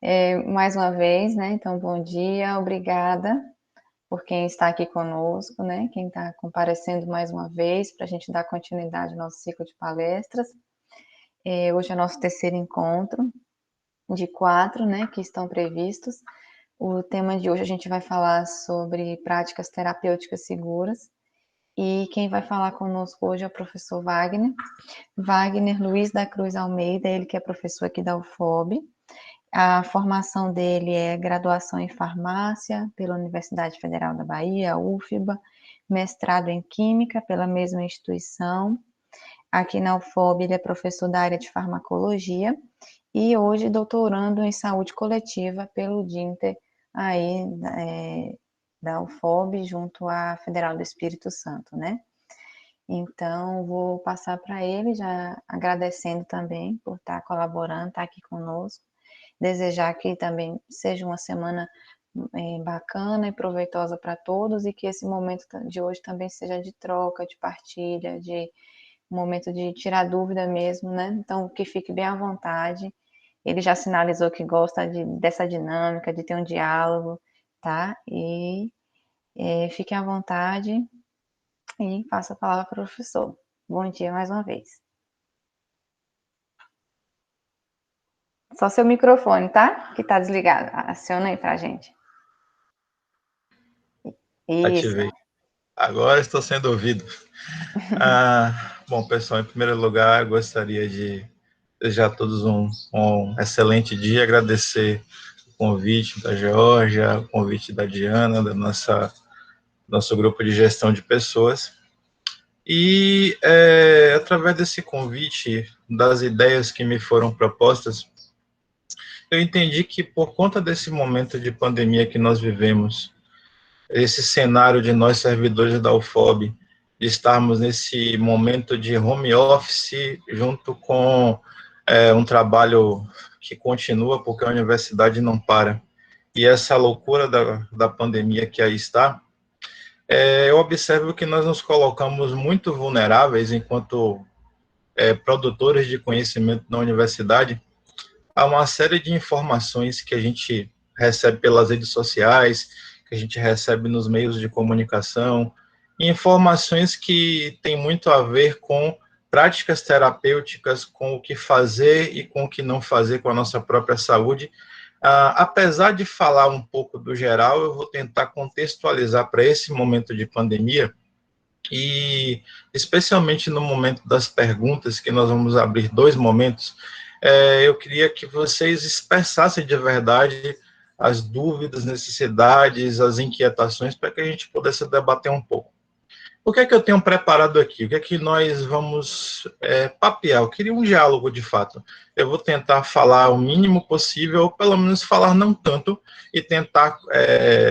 Mais uma vez, né? Então, bom dia, obrigada por quem está aqui conosco, né? Quem está comparecendo mais uma vez para a gente dar continuidade ao nosso ciclo de palestras. Hoje é nosso terceiro encontro de 4, né? Que estão previstos. O tema de hoje a gente vai falar sobre práticas terapêuticas seguras. E quem vai falar conosco hoje é o professor Wagner Luiz da Cruz Almeida, ele que é professor aqui da UFOB. A formação dele é graduação em farmácia pela Universidade Federal da Bahia, UFBA, mestrado em química pela mesma instituição. Aqui na UFOB ele é professor da área de farmacologia e hoje doutorando em saúde coletiva pelo DINTER aí da UFOB junto à Federal do Espírito Santo, né? Então, vou passar para ele, já agradecendo também por estar colaborando, estar aqui conosco. Desejar que também seja uma semana bacana e proveitosa para todos e que esse momento de hoje também seja de troca, de partilha, de um momento de tirar dúvida mesmo, né? Então, que fique bem à vontade. Ele já sinalizou que gosta dessa dinâmica, de ter um diálogo, tá? E fique à vontade e passo a palavra para o professor. Bom dia mais uma vez. Só seu microfone, tá? Que tá desligado. Aciona aí pra gente. Isso. Ativei. Agora estou sendo ouvido. Bom, pessoal, em primeiro lugar, gostaria de desejar a todos um excelente dia, agradecer o convite da Geórgia, o convite da Diana, da nosso grupo de gestão de pessoas. E, através desse convite, das ideias que me foram propostas, eu entendi que, por conta desse momento de pandemia que nós vivemos, esse cenário de nós, servidores da UFOB, de estarmos nesse momento de home office, junto com um trabalho que continua, porque a universidade não para, e essa loucura da pandemia que aí está, eu observo que nós nos colocamos muito vulneráveis enquanto produtores de conhecimento na universidade a uma série de informações que a gente recebe pelas redes sociais, que a gente recebe nos meios de comunicação, informações que têm muito a ver com práticas terapêuticas, com o que fazer e com o que não fazer com a nossa própria saúde. Apesar de falar um pouco do geral, eu vou tentar contextualizar para esse momento de pandemia, e especialmente no momento das perguntas, que nós vamos abrir 2 momentos, eu queria que vocês expressassem de verdade as dúvidas, necessidades, as inquietações, para que a gente pudesse debater um pouco. O que é que eu tenho preparado aqui? O que é que nós vamos papear? Eu queria um diálogo, de fato. Eu vou tentar falar o mínimo possível, ou pelo menos falar não tanto, e tentar,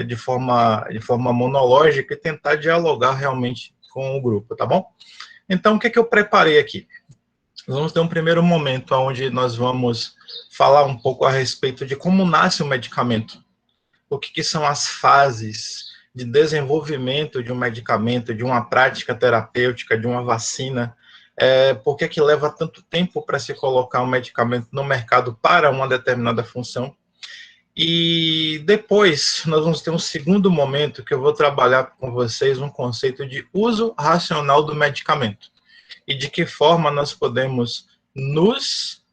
de forma monológica, e tentar dialogar realmente com o grupo, tá bom? Então, o que é que eu preparei aqui? Nós vamos ter um primeiro momento onde nós vamos falar um pouco a respeito de como nasce o medicamento, o que são as fases de desenvolvimento de um medicamento, de uma prática terapêutica, de uma vacina, por que leva tanto tempo para se colocar um medicamento no mercado para uma determinada função. E depois nós vamos ter um segundo momento que eu vou trabalhar com vocês um conceito de uso racional do medicamento e de que forma nós podemos nos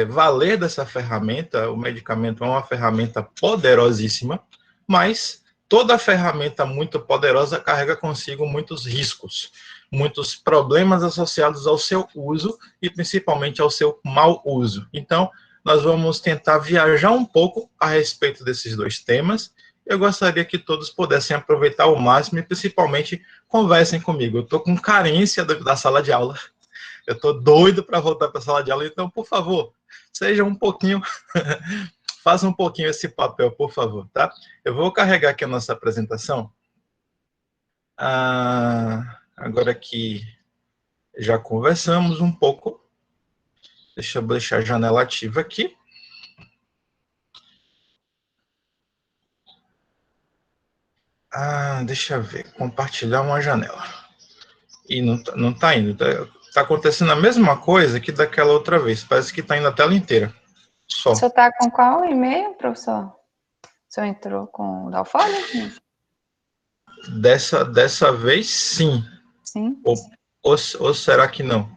valer dessa ferramenta. O medicamento é uma ferramenta poderosíssima, mas toda ferramenta muito poderosa carrega consigo muitos riscos, muitos problemas associados ao seu uso e principalmente ao seu mau uso. Então, nós vamos tentar viajar um pouco a respeito desses 2 temas. Eu gostaria que todos pudessem aproveitar ao máximo e principalmente conversem comigo. Eu estou com carência da sala de aula. Eu estou doido para voltar para a sala de aula, então, por favor, seja um pouquinho, faça um pouquinho esse papel, por favor, tá? Eu vou carregar aqui a nossa apresentação. Agora que já conversamos um pouco, deixa eu deixar a janela ativa aqui. Deixa eu ver, compartilhar uma janela. E não tá indo, tá acontecendo a mesma coisa que daquela outra vez, parece que tá indo a tela inteira. só. O senhor está com qual e-mail, professor? O senhor entrou com o da Folha? Dessa vez, sim. Sim. Ou será que não?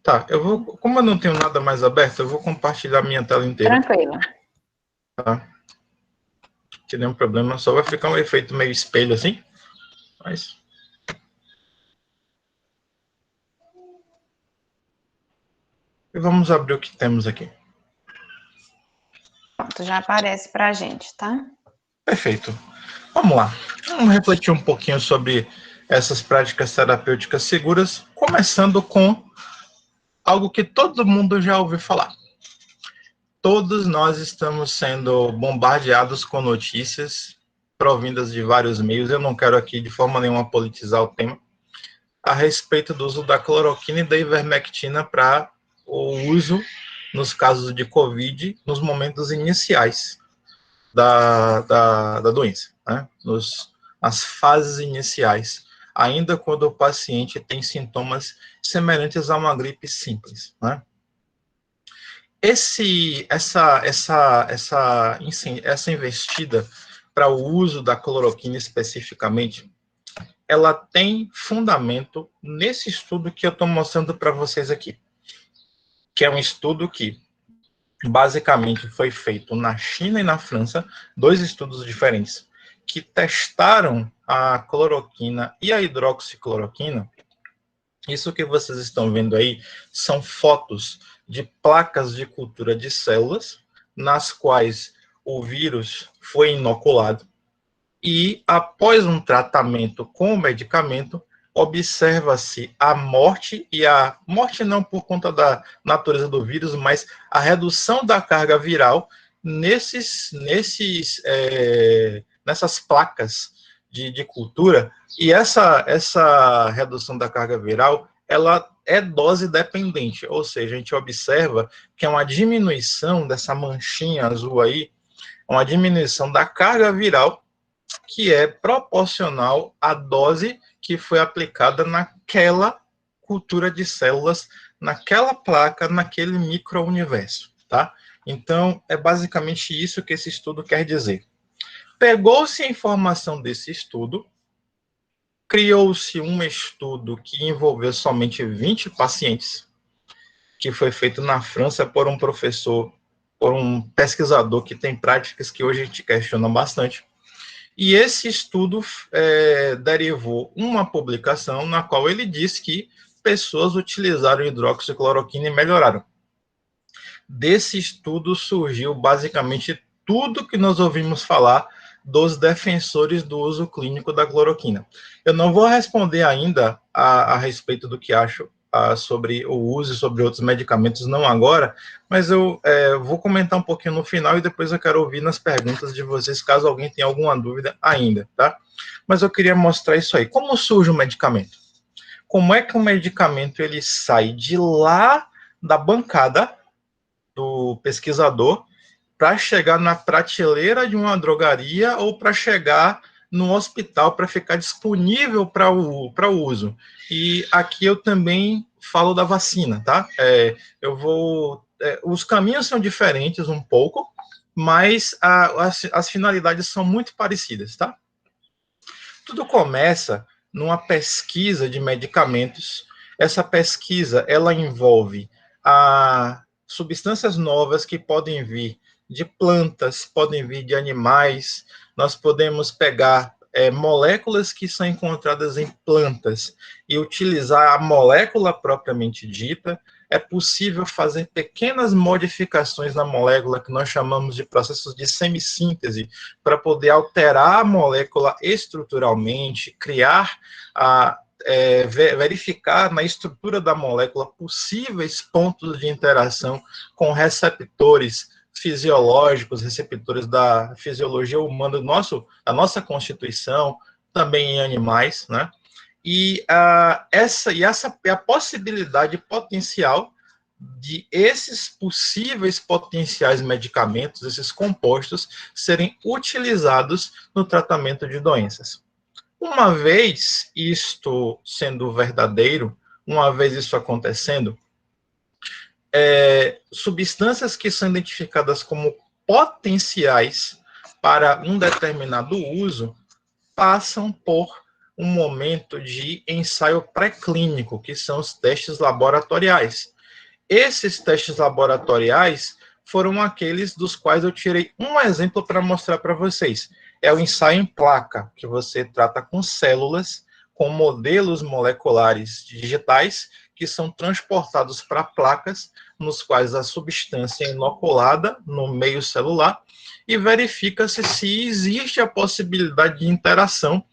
Tá, eu vou. Como eu não tenho nada mais aberto, eu vou compartilhar minha tela inteira. Tranquilo. Tá? Sem nenhum problema, só vai ficar um efeito meio espelho assim. Mas. E vamos abrir o que temos aqui. Pronto, já aparece para a gente, tá? Perfeito. Vamos lá. Vamos refletir um pouquinho sobre essas práticas terapêuticas seguras, começando com algo que todo mundo já ouviu falar. Todos nós estamos sendo bombardeados com notícias provindas de vários meios. Eu não quero aqui de forma nenhuma politizar o tema, a respeito do uso da cloroquina e da ivermectina para o uso nos casos de Covid, nos momentos iniciais da doença, né? Nas fases iniciais, ainda quando o paciente tem sintomas semelhantes a uma gripe simples, né? Essa investida para o uso da cloroquina especificamente, ela tem fundamento nesse estudo que eu estou mostrando para vocês aqui, que é um estudo que basicamente foi feito na China e na França, dois estudos diferentes, que testaram a cloroquina e a hidroxicloroquina. Isso que vocês estão vendo aí são fotos de placas de cultura de células, nas quais o vírus foi inoculado, e após um tratamento com o medicamento, observa-se a morte, e a morte não por conta da natureza do vírus, mas a redução da carga viral nessas placas de cultura, e essa redução da carga viral, ela é dose dependente, ou seja, a gente observa que é uma diminuição dessa manchinha azul aí, uma diminuição da carga viral que é proporcional à dose que foi aplicada naquela cultura de células, naquela placa, naquele micro-universo, tá? Então, é basicamente isso que esse estudo quer dizer. Pegou-se a informação desse estudo, criou-se um estudo que envolveu somente 20 pacientes, que foi feito na França por um professor, por um pesquisador que tem práticas que hoje a gente questiona bastante. E esse estudo derivou uma publicação na qual ele disse que pessoas utilizaram hidroxicloroquina e melhoraram. Desse estudo surgiu basicamente tudo que nós ouvimos falar dos defensores do uso clínico da cloroquina. Eu não vou responder ainda a respeito do que acho sobre o uso e sobre outros medicamentos, não agora, mas eu vou comentar um pouquinho no final e depois eu quero ouvir nas perguntas de vocês, caso alguém tenha alguma dúvida ainda, tá? Mas eu queria mostrar isso aí. Como surge o medicamento? Como é que o medicamento ele sai de lá da bancada do pesquisador para chegar na prateleira de uma drogaria ou para chegar no hospital para ficar disponível para o uso. E aqui eu também falo da vacina, tá? Os caminhos são diferentes um pouco, mas as finalidades são muito parecidas, tá? Tudo começa numa pesquisa de medicamentos. Essa pesquisa, ela envolve substâncias novas que podem vir de plantas, podem vir de animais. Nós podemos pegar moléculas que são encontradas em plantas e utilizar a molécula propriamente dita. É possível fazer pequenas modificações na molécula, que nós chamamos de processos de semissíntese, para poder alterar a molécula estruturalmente, criar verificar na estrutura da molécula possíveis pontos de interação com receptores fisiológicos, receptores da fisiologia humana da nossa constituição, também em animais, né? E essa é a possibilidade potencial de esses possíveis potenciais medicamentos, esses compostos, serem utilizados no tratamento de doenças. Uma vez isto sendo verdadeiro, uma vez isso acontecendo, substâncias que são identificadas como potenciais para um determinado uso passam por um momento de ensaio pré-clínico, que são os testes laboratoriais. Esses testes laboratoriais foram aqueles dos quais eu tirei um exemplo para mostrar para vocês. É o ensaio em placa, que você trata com células, com modelos moleculares digitais, que são transportados para placas, nos quais a substância é inoculada no meio celular, e verifica-se se existe a possibilidade de interação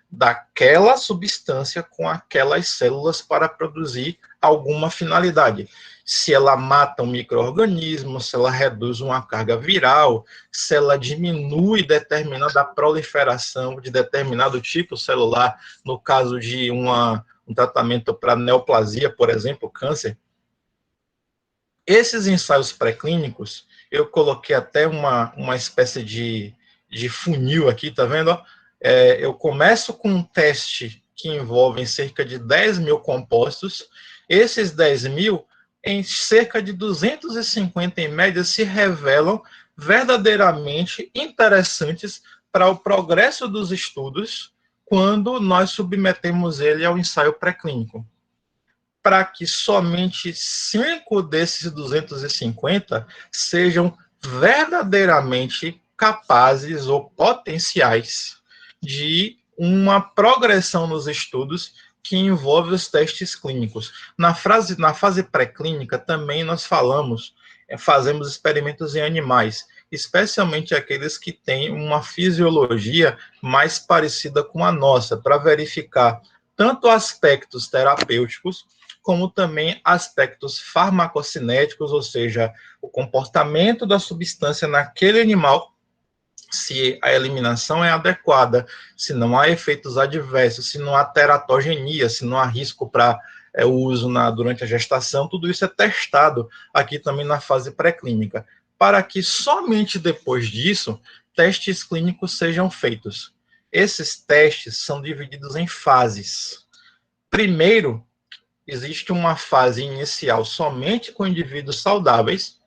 daquela substância com aquelas células para produzir alguma finalidade. Se ela mata um micro-organismo, se ela reduz uma carga viral, se ela diminui determinada proliferação de determinado tipo celular, no caso de um tratamento para neoplasia, por exemplo, câncer. Esses ensaios pré-clínicos, eu coloquei até uma espécie de funil aqui, tá vendo? Eu começo com um teste que envolve cerca de 10 mil compostos. Esses 10 mil, em cerca de 250 em média, se revelam verdadeiramente interessantes para o progresso dos estudos quando nós submetemos ele ao ensaio pré-clínico, para que somente 5 desses 250 sejam verdadeiramente capazes ou potenciais de uma progressão nos estudos que envolve os testes clínicos. Na fase pré-clínica também nós fazemos experimentos em animais, especialmente aqueles que têm uma fisiologia mais parecida com a nossa, para verificar tanto aspectos terapêuticos como também aspectos farmacocinéticos, ou seja, o comportamento da substância naquele animal, se a eliminação é adequada, se não há efeitos adversos, se não há teratogenia, se não há risco para o uso durante a gestação, tudo isso é testado aqui também na fase pré-clínica, para que somente depois disso, testes clínicos sejam feitos. Esses testes são divididos em fases. Primeiro, existe uma fase inicial somente com indivíduos saudáveis,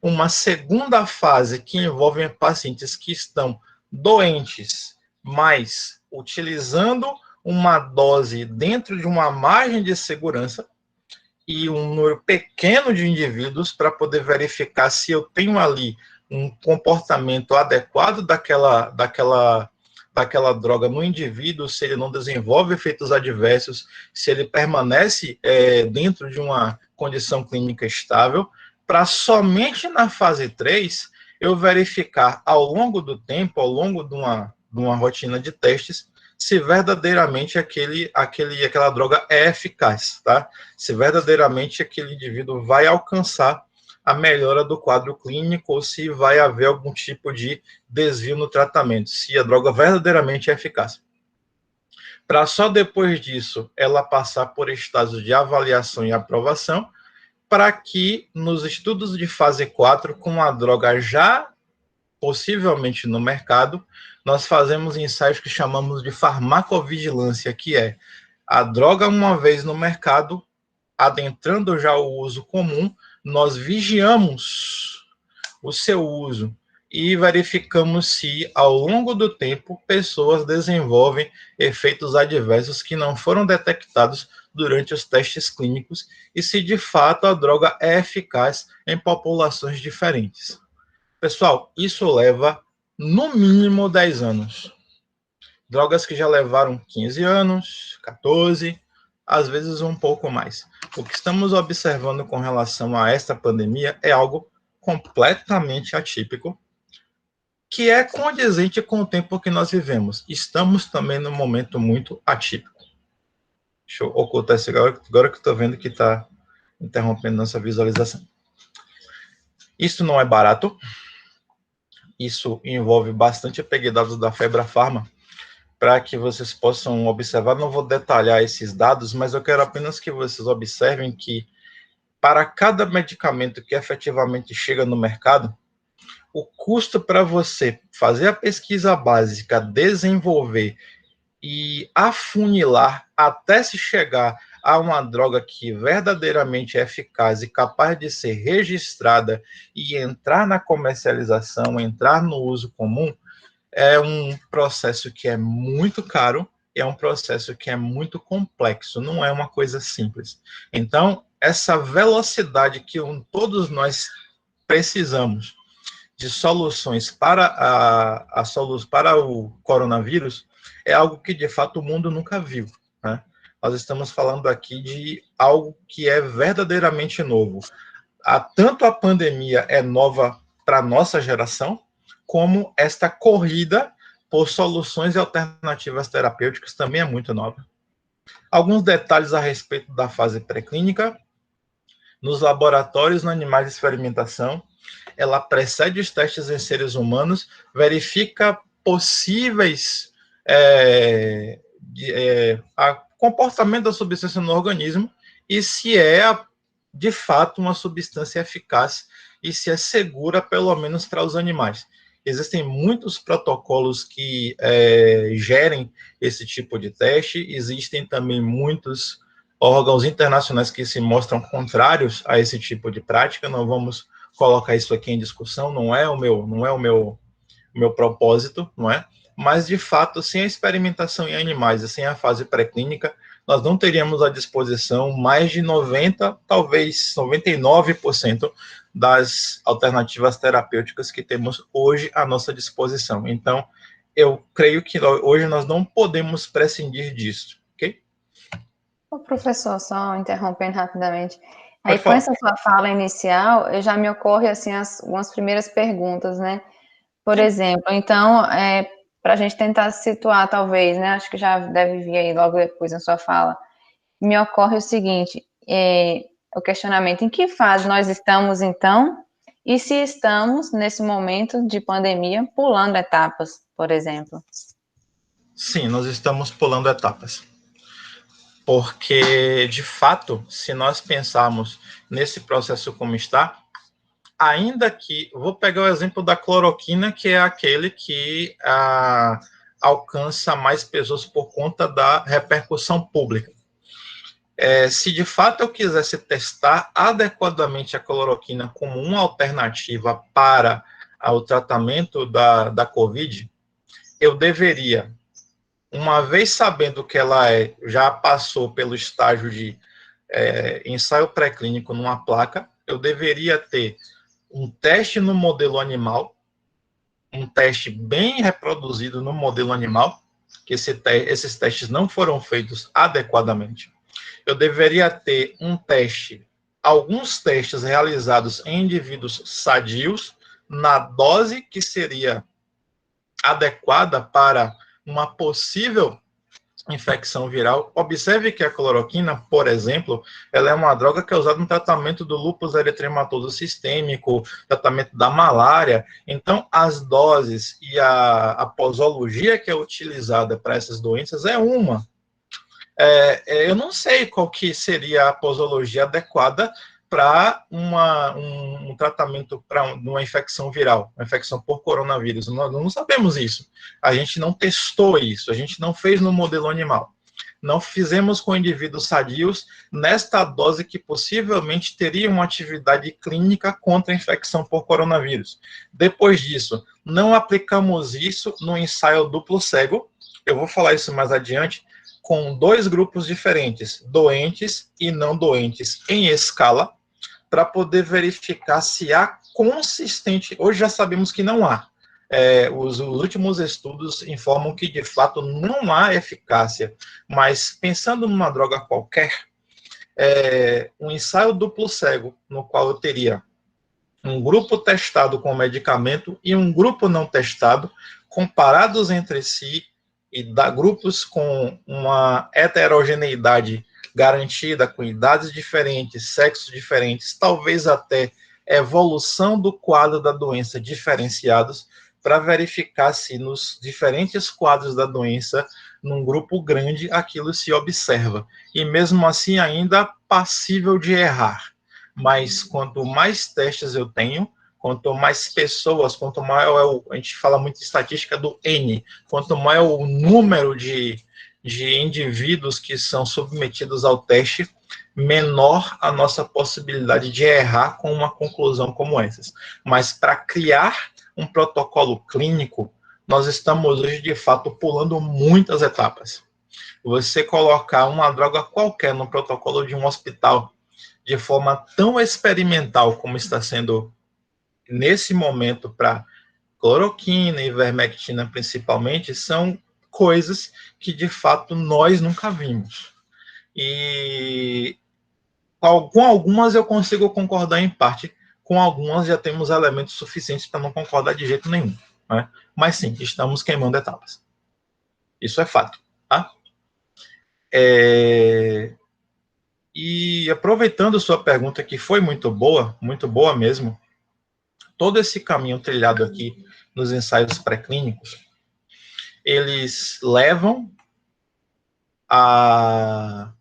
uma segunda fase que envolve pacientes que estão doentes, mas utilizando uma dose dentro de uma margem de segurança, e um número pequeno de indivíduos para poder verificar se eu tenho ali um comportamento adequado daquela droga no indivíduo, se ele não desenvolve efeitos adversos, se ele permanece dentro de uma condição clínica estável, para somente na fase 3 eu verificar ao longo do tempo, ao longo de uma rotina de testes, se verdadeiramente aquela droga é eficaz, tá? Se verdadeiramente aquele indivíduo vai alcançar a melhora do quadro clínico ou se vai haver algum tipo de desvio no tratamento, se a droga verdadeiramente é eficaz. Para só depois disso ela passar por estágios de avaliação e aprovação, para que nos estudos de fase 4, com a droga já possivelmente no mercado, nós fazemos ensaios que chamamos de farmacovigilância, que é a droga uma vez no mercado, adentrando já o uso comum, nós vigiamos o seu uso e verificamos se, ao longo do tempo, pessoas desenvolvem efeitos adversos que não foram detectados durante os testes clínicos e se, de fato, a droga é eficaz em populações diferentes. Pessoal, isso leva, no mínimo, 10 anos. Drogas que já levaram 15 anos, 14, às vezes um pouco mais. O que estamos observando com relação a esta pandemia é algo completamente atípico, que é condizente com o tempo que nós vivemos. Estamos também num momento muito atípico. Deixa eu ocultar isso agora que estou vendo que está interrompendo nossa visualização. Isso não é barato. Isso envolve bastante peguei dados da Febrafarma para que vocês possam observar. Não vou detalhar esses dados, mas eu quero apenas que vocês observem que para cada medicamento que efetivamente chega no mercado, o custo para você fazer a pesquisa básica, desenvolver e afunilar até se chegar há uma droga que verdadeiramente é eficaz e capaz de ser registrada e entrar na comercialização, entrar no uso comum, é um processo que é muito caro, é um processo que é muito complexo, não é uma coisa simples. Então, essa velocidade que todos nós precisamos de soluções para o coronavírus é algo que, de fato, o mundo nunca viu, né? Nós estamos falando aqui de algo que é verdadeiramente novo. Tanto a pandemia é nova para a nossa geração, como esta corrida por soluções e alternativas terapêuticas também é muito nova. Alguns detalhes a respeito da fase pré-clínica. Nos laboratórios, no animais de experimentação, ela precede os testes em seres humanos, verifica possíveis comportamento da substância no organismo e se é, de fato, uma substância eficaz e se é segura, pelo menos para os animais. Existem muitos protocolos que gerem esse tipo de teste, existem também muitos órgãos internacionais que se mostram contrários a esse tipo de prática. Não vamos colocar isso aqui em discussão, não é o meu propósito, não é? Mas, de fato, sem a experimentação em animais e sem a fase pré-clínica, nós não teríamos à disposição mais de 90%, talvez 99% das alternativas terapêuticas que temos hoje à nossa disposição. Então, eu creio que hoje nós não podemos prescindir disso, ok? Ô, professor, só interrompendo rapidamente. Aí, Pode com falar. essa sua fala inicial, já me ocorre, assim, umas primeiras perguntas, né? Por Sim. exemplo, então, para a gente tentar se situar, talvez, né? Acho que já deve vir aí logo depois na sua fala. Me ocorre o seguinte, o questionamento, em que fase nós estamos, então, e se estamos, nesse momento de pandemia, pulando etapas, por exemplo? Sim, nós estamos pulando etapas. Porque, de fato, se nós pensarmos nesse processo como está, ainda que, vou pegar o exemplo da cloroquina, que é aquele que alcança mais pessoas por conta da repercussão pública. Se de fato eu quisesse testar adequadamente a cloroquina como uma alternativa para o tratamento da COVID, eu deveria, uma vez sabendo que ela já passou pelo estágio de ensaio pré-clínico numa placa, eu deveria ter um teste no modelo animal, um teste bem reproduzido no modelo animal, que esses testes não foram feitos adequadamente. Eu deveria ter alguns testes realizados em indivíduos sadios, na dose que seria adequada para uma possível infecção viral. Observe que a cloroquina, por exemplo, ela é uma droga que é usada no tratamento do lúpus eritematoso sistêmico, tratamento da malária. Então, as doses e a posologia que é utilizada para essas doenças é uma. Eu não sei qual que seria a posologia adequada para um tratamento para uma infecção viral, uma infecção por coronavírus. Nós não sabemos isso. A gente não testou isso, a gente não fez no modelo animal. Não fizemos com indivíduos sadios nesta dose que possivelmente teria uma atividade clínica contra a infecção por coronavírus. Depois disso, não aplicamos isso no ensaio duplo cego. Eu vou falar isso mais adiante, com dois grupos diferentes, doentes e não doentes, em escala, para poder verificar se há consistente. Hoje já sabemos que não há. Os últimos estudos informam que, de fato, não há eficácia. Mas, pensando numa droga qualquer, um ensaio duplo cego, no qual eu teria um grupo testado com o medicamento e um grupo não testado, comparados entre si, e grupos com uma heterogeneidade garantida, com idades diferentes, sexos diferentes, talvez até evolução do quadro da doença diferenciados, para verificar se nos diferentes quadros da doença, num grupo grande, aquilo se observa. E mesmo assim, ainda passível de errar. Mas quanto mais testes eu tenho, quanto mais pessoas, quanto maior a gente fala muito de estatística do N, quanto maior o número de de indivíduos que são submetidos ao teste, menor a nossa possibilidade de errar com uma conclusão como essas. Mas para criar um protocolo clínico, nós estamos hoje, de fato, pulando muitas etapas. Você colocar uma droga qualquer no protocolo de um hospital de forma tão experimental como está sendo nesse momento para cloroquina e ivermectina principalmente, são coisas que de fato nós nunca vimos. E com algumas eu consigo concordar em parte, com algumas já temos elementos suficientes para não concordar de jeito nenhum, né? Mas sim, estamos queimando etapas. Isso é fato, tá? E aproveitando sua pergunta, que foi muito boa mesmo, todo esse caminho trilhado aqui nos ensaios pré-clínicos, eles levam a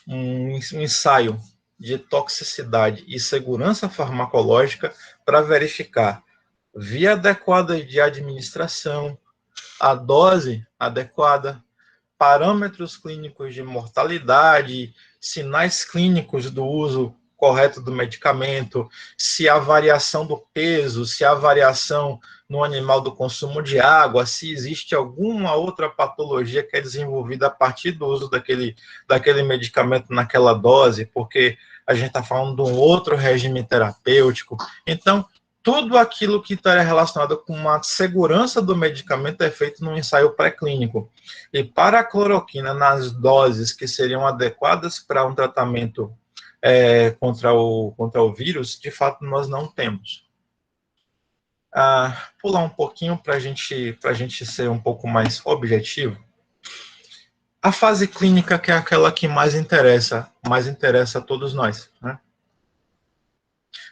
um ensaio de toxicidade e segurança farmacológica para verificar via adequada de administração, a dose adequada, parâmetros clínicos de mortalidade, sinais clínicos do uso correto do medicamento, se a variação do peso, se a variação no animal do consumo de água, se existe alguma outra patologia que é desenvolvida a partir do uso daquele medicamento naquela dose, porque a gente está falando de um outro regime terapêutico. Então, tudo aquilo que está relacionado com uma segurança do medicamento é feito num ensaio pré-clínico. E para a cloroquina, nas doses que seriam adequadas para um tratamento contra o vírus, de fato, nós não temos. Pular um pouquinho para a gente ser um pouco mais objetivo. A fase clínica, que é aquela que mais interessa a todos nós, né?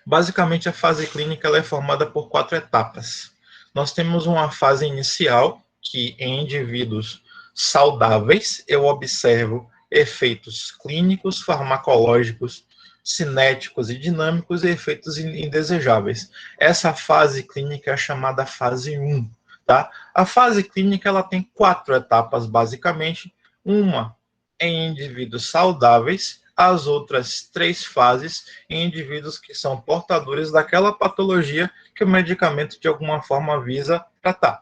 Basicamente, a fase clínica ela é formada por 4 etapas. Nós temos uma fase inicial, que em indivíduos saudáveis, eu observo efeitos clínicos, farmacológicos, cinéticos e dinâmicos e efeitos indesejáveis. Essa fase clínica é chamada fase 1. Tá? A fase clínica ela tem 4 etapas, basicamente. Uma em indivíduos saudáveis, as outras 3 fases em indivíduos que são portadores daquela patologia que o medicamento de alguma forma visa tratar.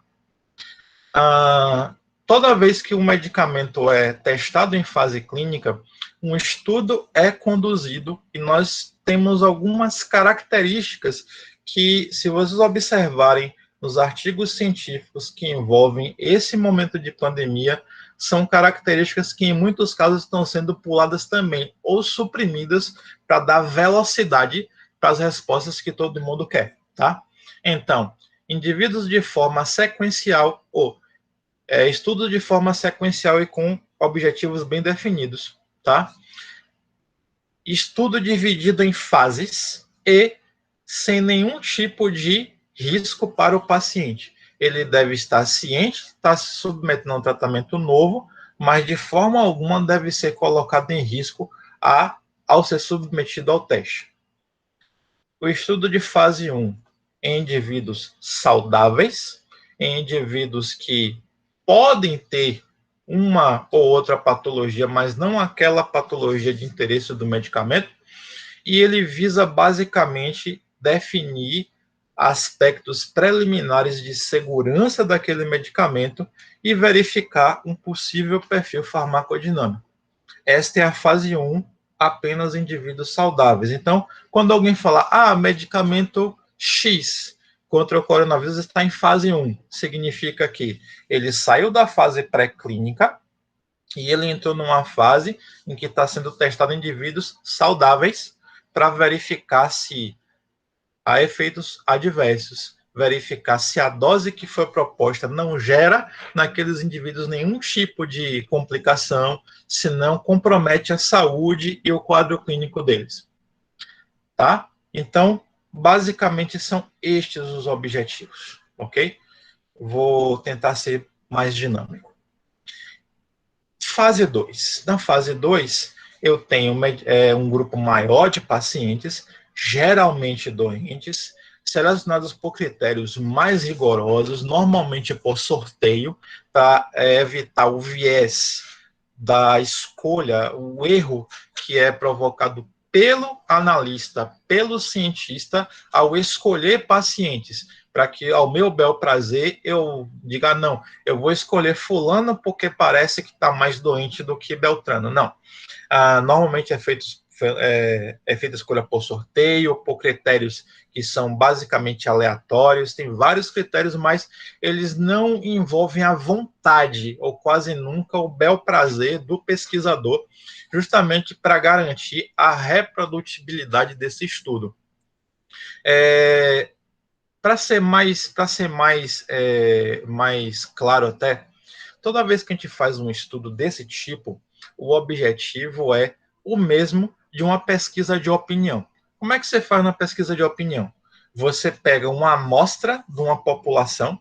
Toda vez que um medicamento é testado em fase clínica, um estudo é conduzido e nós temos algumas características que, se vocês observarem nos artigos científicos que envolvem esse momento de pandemia, são características que, em muitos casos, estão sendo puladas também, ou suprimidas, para dar velocidade para as respostas que todo mundo quer, tá? Então, indivíduos de forma sequencial, ou estudo de forma sequencial e com objetivos bem definidos, tá? Estudo dividido em fases e sem nenhum tipo de risco para o paciente. Ele deve estar ciente, está se submetendo a um tratamento novo, mas de forma alguma deve ser colocado em risco ao ser submetido ao teste. O estudo de fase 1 em indivíduos saudáveis, em indivíduos que podem ter uma ou outra patologia, mas não aquela patologia de interesse do medicamento, e ele visa basicamente definir aspectos preliminares de segurança daquele medicamento e verificar um possível perfil farmacodinâmico. Esta é a fase 1, apenas indivíduos saudáveis. Então, quando alguém fala, medicamento X contra o coronavírus está em fase 1, significa que ele saiu da fase pré-clínica e ele entrou numa fase em que está sendo testado em indivíduos saudáveis para verificar se há efeitos adversos, verificar se a dose que foi proposta não gera naqueles indivíduos nenhum tipo de complicação, se não compromete a saúde e o quadro clínico deles. Tá? Então, basicamente são estes os objetivos, ok? Vou tentar ser mais dinâmico. Fase 2. Na fase 2, eu tenho um grupo maior de pacientes, geralmente doentes, selecionados por critérios mais rigorosos, normalmente por sorteio, para evitar o viés da escolha, o erro que é provocado pelo analista, pelo cientista, ao escolher pacientes, para que, ao meu bel prazer, eu diga, não, eu vou escolher fulano porque parece que está mais doente do que Beltrano. Não. Normalmente é feita escolha por sorteio, por critérios que são basicamente aleatórios, tem vários critérios, mas eles não envolvem a vontade, ou quase nunca o bel prazer do pesquisador, justamente para garantir a reprodutibilidade desse estudo. Mais claro até, toda vez que a gente faz um estudo desse tipo, o objetivo é o mesmo de uma pesquisa de opinião. Como é que você faz uma pesquisa de opinião? Você pega uma amostra de uma população,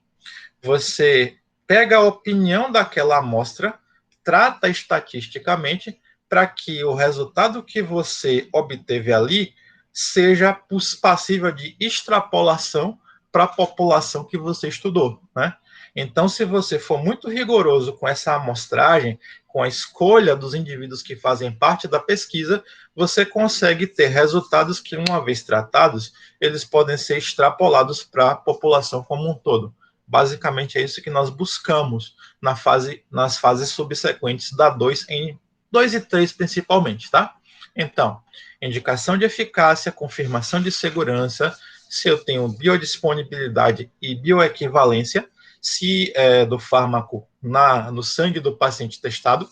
você pega a opinião daquela amostra, trata estatisticamente para que o resultado que você obteve ali seja passível de extrapolação para a população que você estudou, né? Então, se você for muito rigoroso com essa amostragem, com a escolha dos indivíduos que fazem parte da pesquisa, você consegue ter resultados que, uma vez tratados, eles podem ser extrapolados para a população como um todo. Basicamente é isso que nós buscamos nas fases subsequentes da 2 em 2 e 3 principalmente, tá? Então, indicação de eficácia, confirmação de segurança, se eu tenho biodisponibilidade e bioequivalência, se do fármaco no sangue do paciente testado,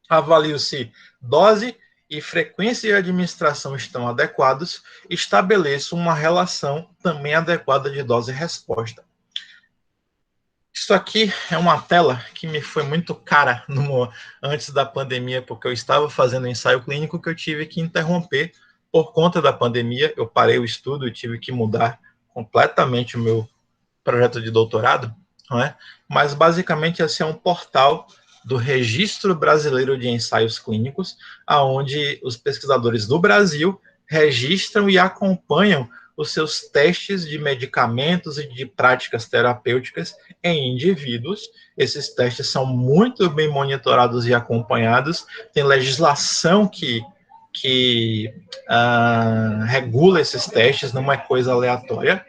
avalio se dose e frequência de administração estão adequados, estabeleço uma relação também adequada de dose e resposta. Isso aqui é uma tela que me foi muito cara antes da pandemia, porque eu estava fazendo um ensaio clínico que eu tive que interromper por conta da pandemia. Eu parei o estudo e tive que mudar completamente o meu projeto de doutorado, não é? Mas basicamente esse é um portal do Registro Brasileiro de Ensaios Clínicos, aonde os pesquisadores do Brasil registram e acompanham os seus testes de medicamentos e de práticas terapêuticas em indivíduos. Esses testes são muito bem monitorados e acompanhados. Tem legislação que regula esses testes, não é coisa aleatória.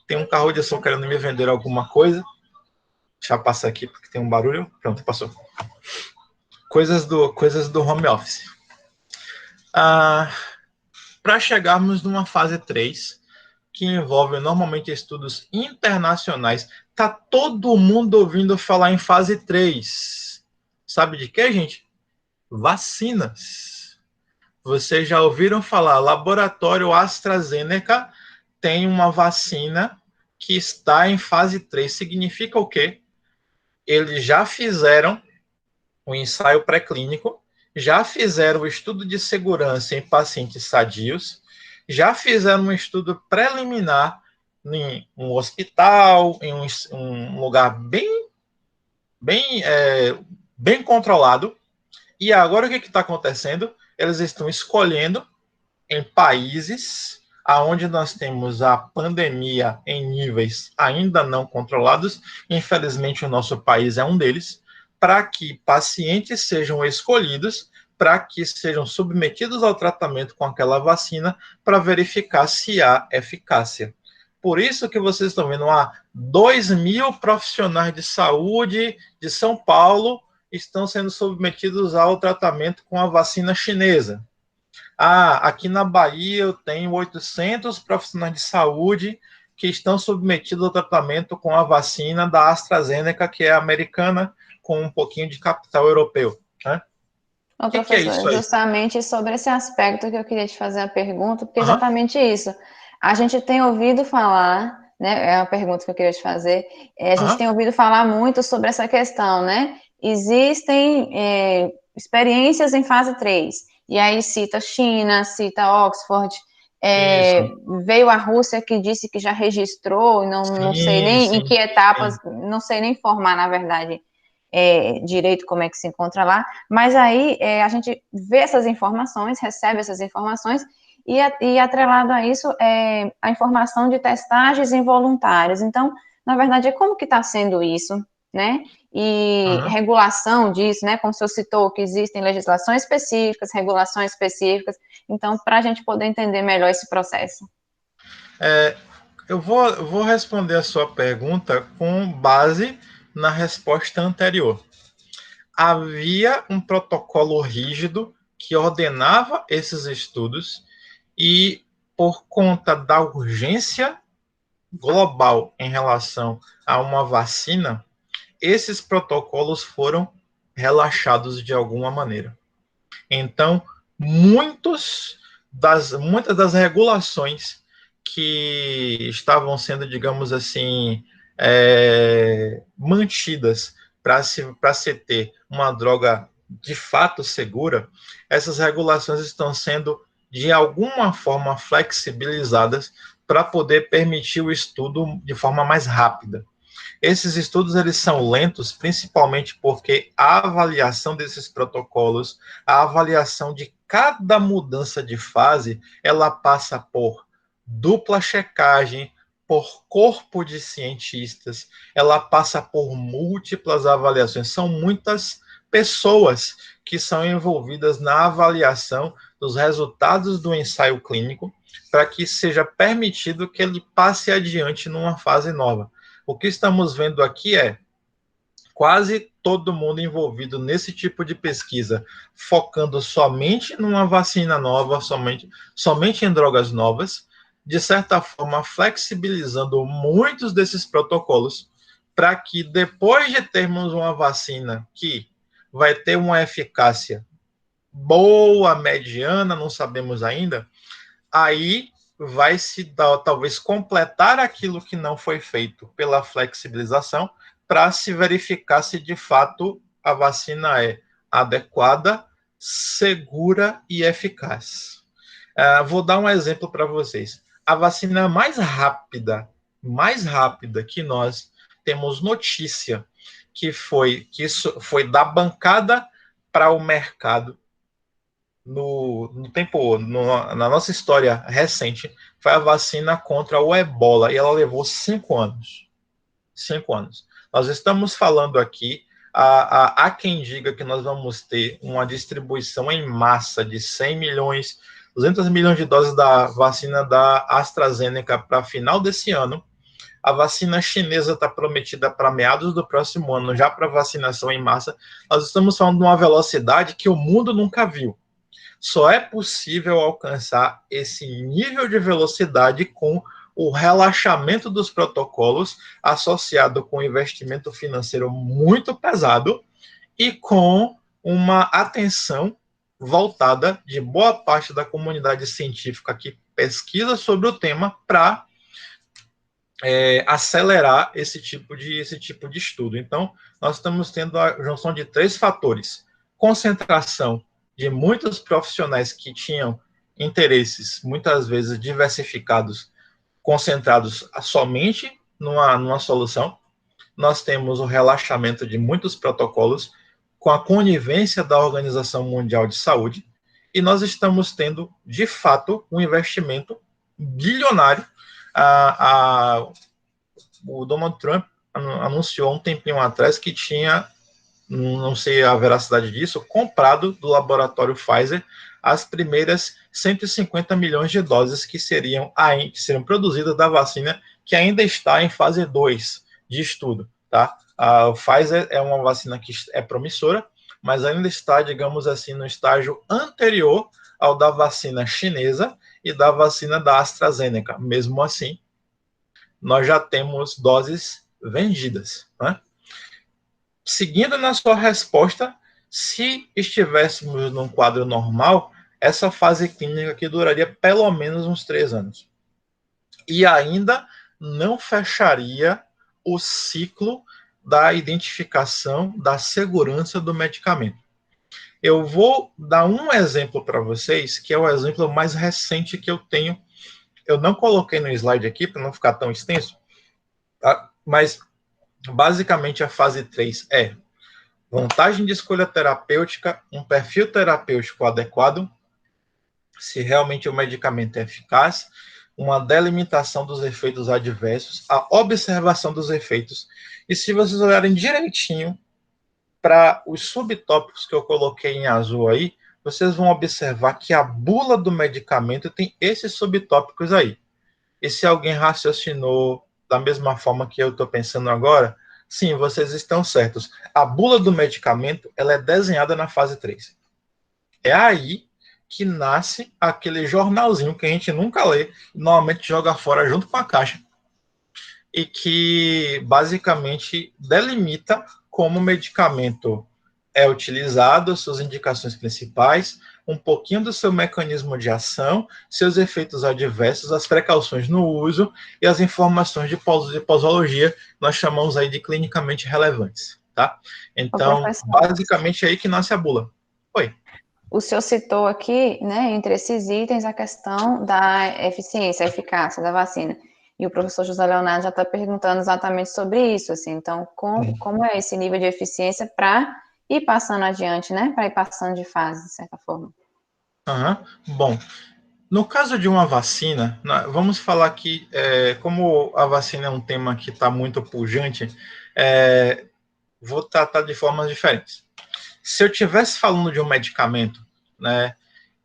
Tem um carro de som querendo me vender alguma coisa. Deixa eu passar aqui porque tem um barulho. Pronto, passou. Coisas do home office. Para chegarmos numa fase 3, que envolve normalmente estudos internacionais, tá todo mundo ouvindo falar em fase 3. Sabe de quê, gente? Vacinas. Vocês já ouviram falar, laboratório AstraZeneca tem uma vacina que está em fase 3. Significa o quê? Eles já fizeram o ensaio pré-clínico, já fizeram o estudo de segurança em pacientes sadios, já fizeram um estudo preliminar em um hospital, em um lugar bem controlado. E agora o que está acontecendo? Eles estão escolhendo em países aonde nós temos a pandemia em níveis ainda não controlados, infelizmente o nosso país é um deles, para que pacientes sejam escolhidos, para que sejam submetidos ao tratamento com aquela vacina, para verificar se há eficácia. Por isso que vocês estão vendo, 2.000 profissionais de saúde de São Paulo estão sendo submetidos ao tratamento com a vacina chinesa. Aqui na Bahia eu tenho 800 profissionais de saúde que estão submetidos ao tratamento com a vacina da AstraZeneca, que é americana, com um pouquinho de capital europeu, né? Ô, professor, que é isso aí? Justamente sobre esse aspecto que eu queria te fazer a pergunta, porque exatamente isso. A gente tem ouvido falar, né? É uma pergunta que eu queria te fazer. A gente tem ouvido falar muito sobre essa questão, né? Existem experiências em fase 3. E aí cita China, cita Oxford, veio a Rússia que disse que já registrou, não sei nem em que etapas, não sei nem informar, na verdade, direito como é que se encontra lá, mas aí a gente vê essas informações, recebe essas informações, e atrelado a isso a informação de testagens involuntárias. Então, na verdade, como que está sendo isso, né? E Uhum. regulação disso, né? Como o senhor citou, que existem legislações específicas, regulações específicas. Então, para a gente poder entender melhor esse processo. Eu vou responder a sua pergunta com base na resposta anterior. Havia um protocolo rígido que ordenava esses estudos e, por conta da urgência global em relação a uma vacina, esses protocolos foram relaxados de alguma maneira. Então, muitas das regulações que estavam sendo, digamos assim, mantidas para se ter uma droga de fato segura, essas regulações estão sendo, de alguma forma, flexibilizadas para poder permitir o estudo de forma mais rápida. Esses estudos eles são lentos, principalmente porque a avaliação desses protocolos, a avaliação de cada mudança de fase, ela passa por dupla checagem, por corpo de cientistas, ela passa por múltiplas avaliações. São muitas pessoas que são envolvidas na avaliação dos resultados do ensaio clínico para que seja permitido que ele passe adiante numa fase nova. O que estamos vendo aqui é quase todo mundo envolvido nesse tipo de pesquisa, focando somente numa vacina nova, somente em drogas novas, de certa forma flexibilizando muitos desses protocolos para que depois de termos uma vacina que vai ter uma eficácia boa, mediana, não sabemos ainda, aí vai se dar, talvez completar aquilo que não foi feito pela flexibilização para se verificar se de fato a vacina é adequada, segura e eficaz. Vou dar um exemplo para vocês. A vacina mais rápida que nós temos notícia que isso foi da bancada para o mercado na nossa história recente, foi a vacina contra o Ebola, e ela levou 5 anos. 5 anos. Nós estamos falando aqui, há quem diga que nós vamos ter uma distribuição em massa de 100 milhões, 200 milhões de doses da vacina da AstraZeneca para final desse ano. A vacina chinesa está prometida para meados do próximo ano, já para vacinação em massa. Nós estamos falando de uma velocidade que o mundo nunca viu. Só é possível alcançar esse nível de velocidade com o relaxamento dos protocolos, associado com investimento financeiro muito pesado e com uma atenção voltada de boa parte da comunidade científica que pesquisa sobre o tema para acelerar esse tipo de estudo. Então, nós estamos tendo a junção de 3 fatores: concentração de muitos profissionais que tinham interesses, muitas vezes diversificados, concentrados somente numa solução. Nós temos o relaxamento de muitos protocolos com a conivência da Organização Mundial de Saúde, e nós estamos tendo, de fato, um investimento bilionário. O Donald Trump anunciou um tempinho atrás que tinha, não sei a veracidade disso, comprado do laboratório Pfizer as primeiras 150 milhões de doses que seriam produzidas da vacina, que ainda está em fase 2 de estudo. Tá? A Pfizer é uma vacina que é promissora, mas ainda está, digamos assim, no estágio anterior ao da vacina chinesa e da vacina da AstraZeneca. Mesmo assim, nós já temos doses vendidas. Né? Seguindo na sua resposta, se estivéssemos num quadro normal, essa fase clínica aqui duraria pelo menos uns 3 anos. E ainda não fecharia o ciclo da identificação da segurança do medicamento. Eu vou dar um exemplo para vocês, que é o exemplo mais recente que eu tenho. Eu não coloquei no slide aqui para não ficar tão extenso, tá? Mas basicamente a fase 3 é vantagem de escolha terapêutica, um perfil terapêutico adequado, se realmente o medicamento é eficaz, uma delimitação dos efeitos adversos, a observação dos efeitos. E se vocês olharem direitinho para os subtópicos que eu coloquei em azul aí, vocês vão observar que a bula do medicamento tem esses subtópicos aí. E se alguém raciocinou da mesma forma que eu estou pensando agora, sim, vocês estão certos. A bula do medicamento, ela é desenhada na fase 3. É aí que nasce aquele jornalzinho que a gente nunca lê, normalmente joga fora junto com a caixa, e que basicamente delimita como o medicamento é utilizado, suas indicações principais, um pouquinho do seu mecanismo de ação, seus efeitos adversos, as precauções no uso e as informações de posologia, nós chamamos aí de clinicamente relevantes, tá? Ô, Então, professor, basicamente é aí que nasce a bula. Oi. o senhor citou aqui, né, entre esses itens, a questão da eficiência, a eficácia da vacina. E o professor José Leonardo já está perguntando exatamente sobre isso, assim. Então, como é esse nível de eficiência para ir passando adiante, né, para ir passando de fase, de certa forma? Uhum. Bom, no caso de uma vacina, vamos falar que, como a vacina é um tema que está muito pujante, vou tratar de formas diferentes. Se eu estivesse falando de um medicamento, né,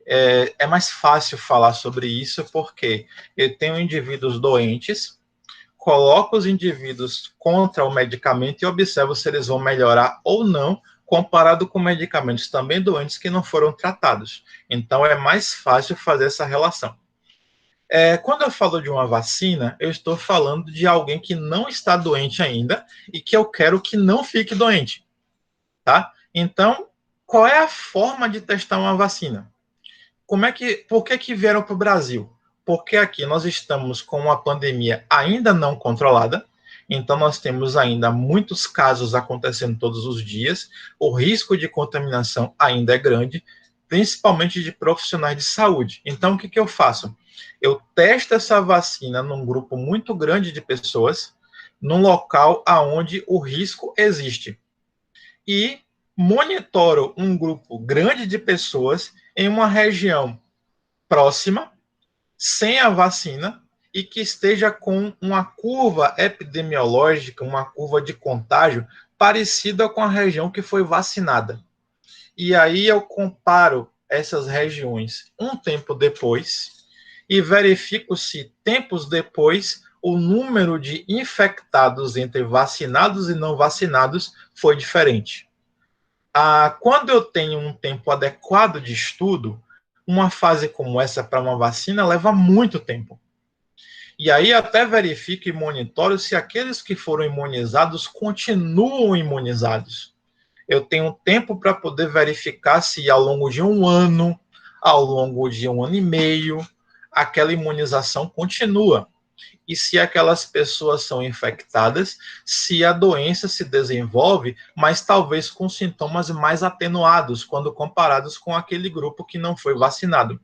é mais fácil falar sobre isso porque eu tenho indivíduos doentes, coloco os indivíduos contra o medicamento e observo se eles vão melhorar ou não, comparado com medicamentos também doentes que não foram tratados. Então é mais fácil fazer essa relação. Quando eu falo de uma vacina, eu estou falando de alguém que não está doente ainda e que eu quero que não fique doente, tá? Então, qual é a forma de testar uma vacina? Por que vieram para o Brasil? Porque aqui nós estamos com uma pandemia ainda não controlada, então nós temos ainda muitos casos acontecendo todos os dias, o risco de contaminação ainda é grande, principalmente de profissionais de saúde. Então, o que eu faço? Eu testo essa vacina num grupo muito grande de pessoas, num local aonde o risco existe. E monitoro um grupo grande de pessoas em uma região próxima, sem a vacina, e que esteja com uma curva epidemiológica, uma curva de contágio parecida com a região que foi vacinada. E aí eu comparo essas regiões um tempo depois e verifico se, tempos depois, o número de infectados entre vacinados e não vacinados foi diferente. Quando eu tenho um tempo adequado de estudo, uma fase como essa para uma vacina leva muito tempo. E aí até verifico e monitoro se aqueles que foram imunizados continuam imunizados. Eu tenho tempo para poder verificar se ao longo de um ano, ao longo de um ano e meio, aquela imunização continua. E se aquelas pessoas são infectadas, se a doença se desenvolve, mas talvez com sintomas mais atenuados, quando comparados com aquele grupo que não foi vacinado.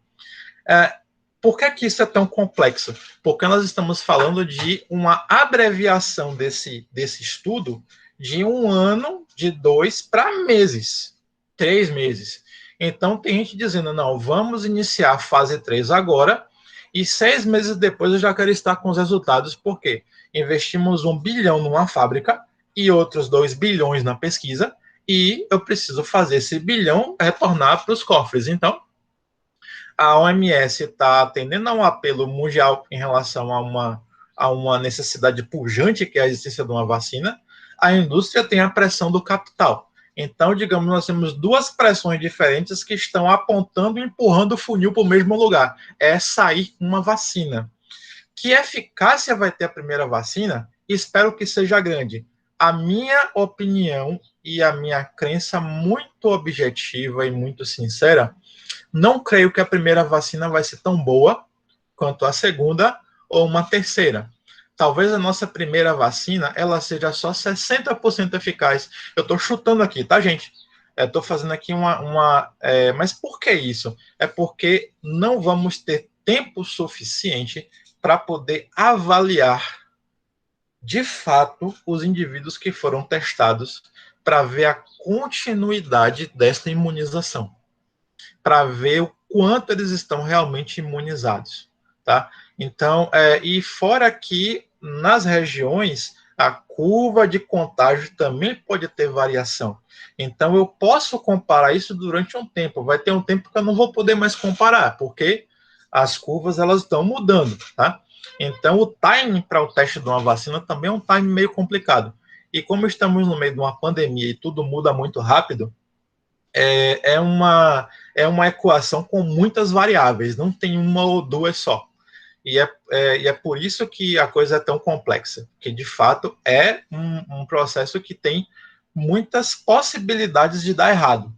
É, por que isso é tão complexo? Porque nós estamos falando de uma abreviação desse estudo de um ano, de 2 para meses, 3 meses. Então, tem gente dizendo, não, vamos iniciar a fase 3 agora, e 6 meses depois eu já quero estar com os resultados, porque investimos 1 bilhão numa fábrica e outros 2 bilhões na pesquisa, e eu preciso fazer esse bilhão retornar para os cofres. Então, a OMS está atendendo a um apelo mundial em relação a uma necessidade pujante, que é a existência de uma vacina. A indústria tem a pressão do capital. Então, digamos, nós temos duas pressões diferentes que estão apontando e empurrando o funil para o mesmo lugar. É sair uma vacina. Que eficácia vai ter a primeira vacina? Espero que seja grande. A minha opinião e a minha crença muito objetiva e muito sincera, não creio que a primeira vacina vai ser tão boa quanto a segunda ou uma terceira. Talvez a nossa primeira vacina ela seja só 60% eficaz. Eu estou chutando aqui, tá, gente? Estou fazendo aqui mas por que isso? É porque não vamos ter tempo suficiente para poder avaliar de fato os indivíduos que foram testados para ver a continuidade desta imunização, para ver o quanto eles estão realmente imunizados, tá? Então, e fora que nas regiões, a curva de contágio também pode ter variação. Então, eu posso comparar isso durante um tempo. Vai ter um tempo que eu não vou poder mais comparar, porque as curvas elas estão mudando, tá? Então, o timing para o teste de uma vacina também é um timing meio complicado. E como estamos no meio de uma pandemia e tudo muda muito rápido, é uma equação com muitas variáveis, não tem uma ou duas só. E é por isso que a coisa é tão complexa, que de fato é um processo que tem muitas possibilidades de dar errado.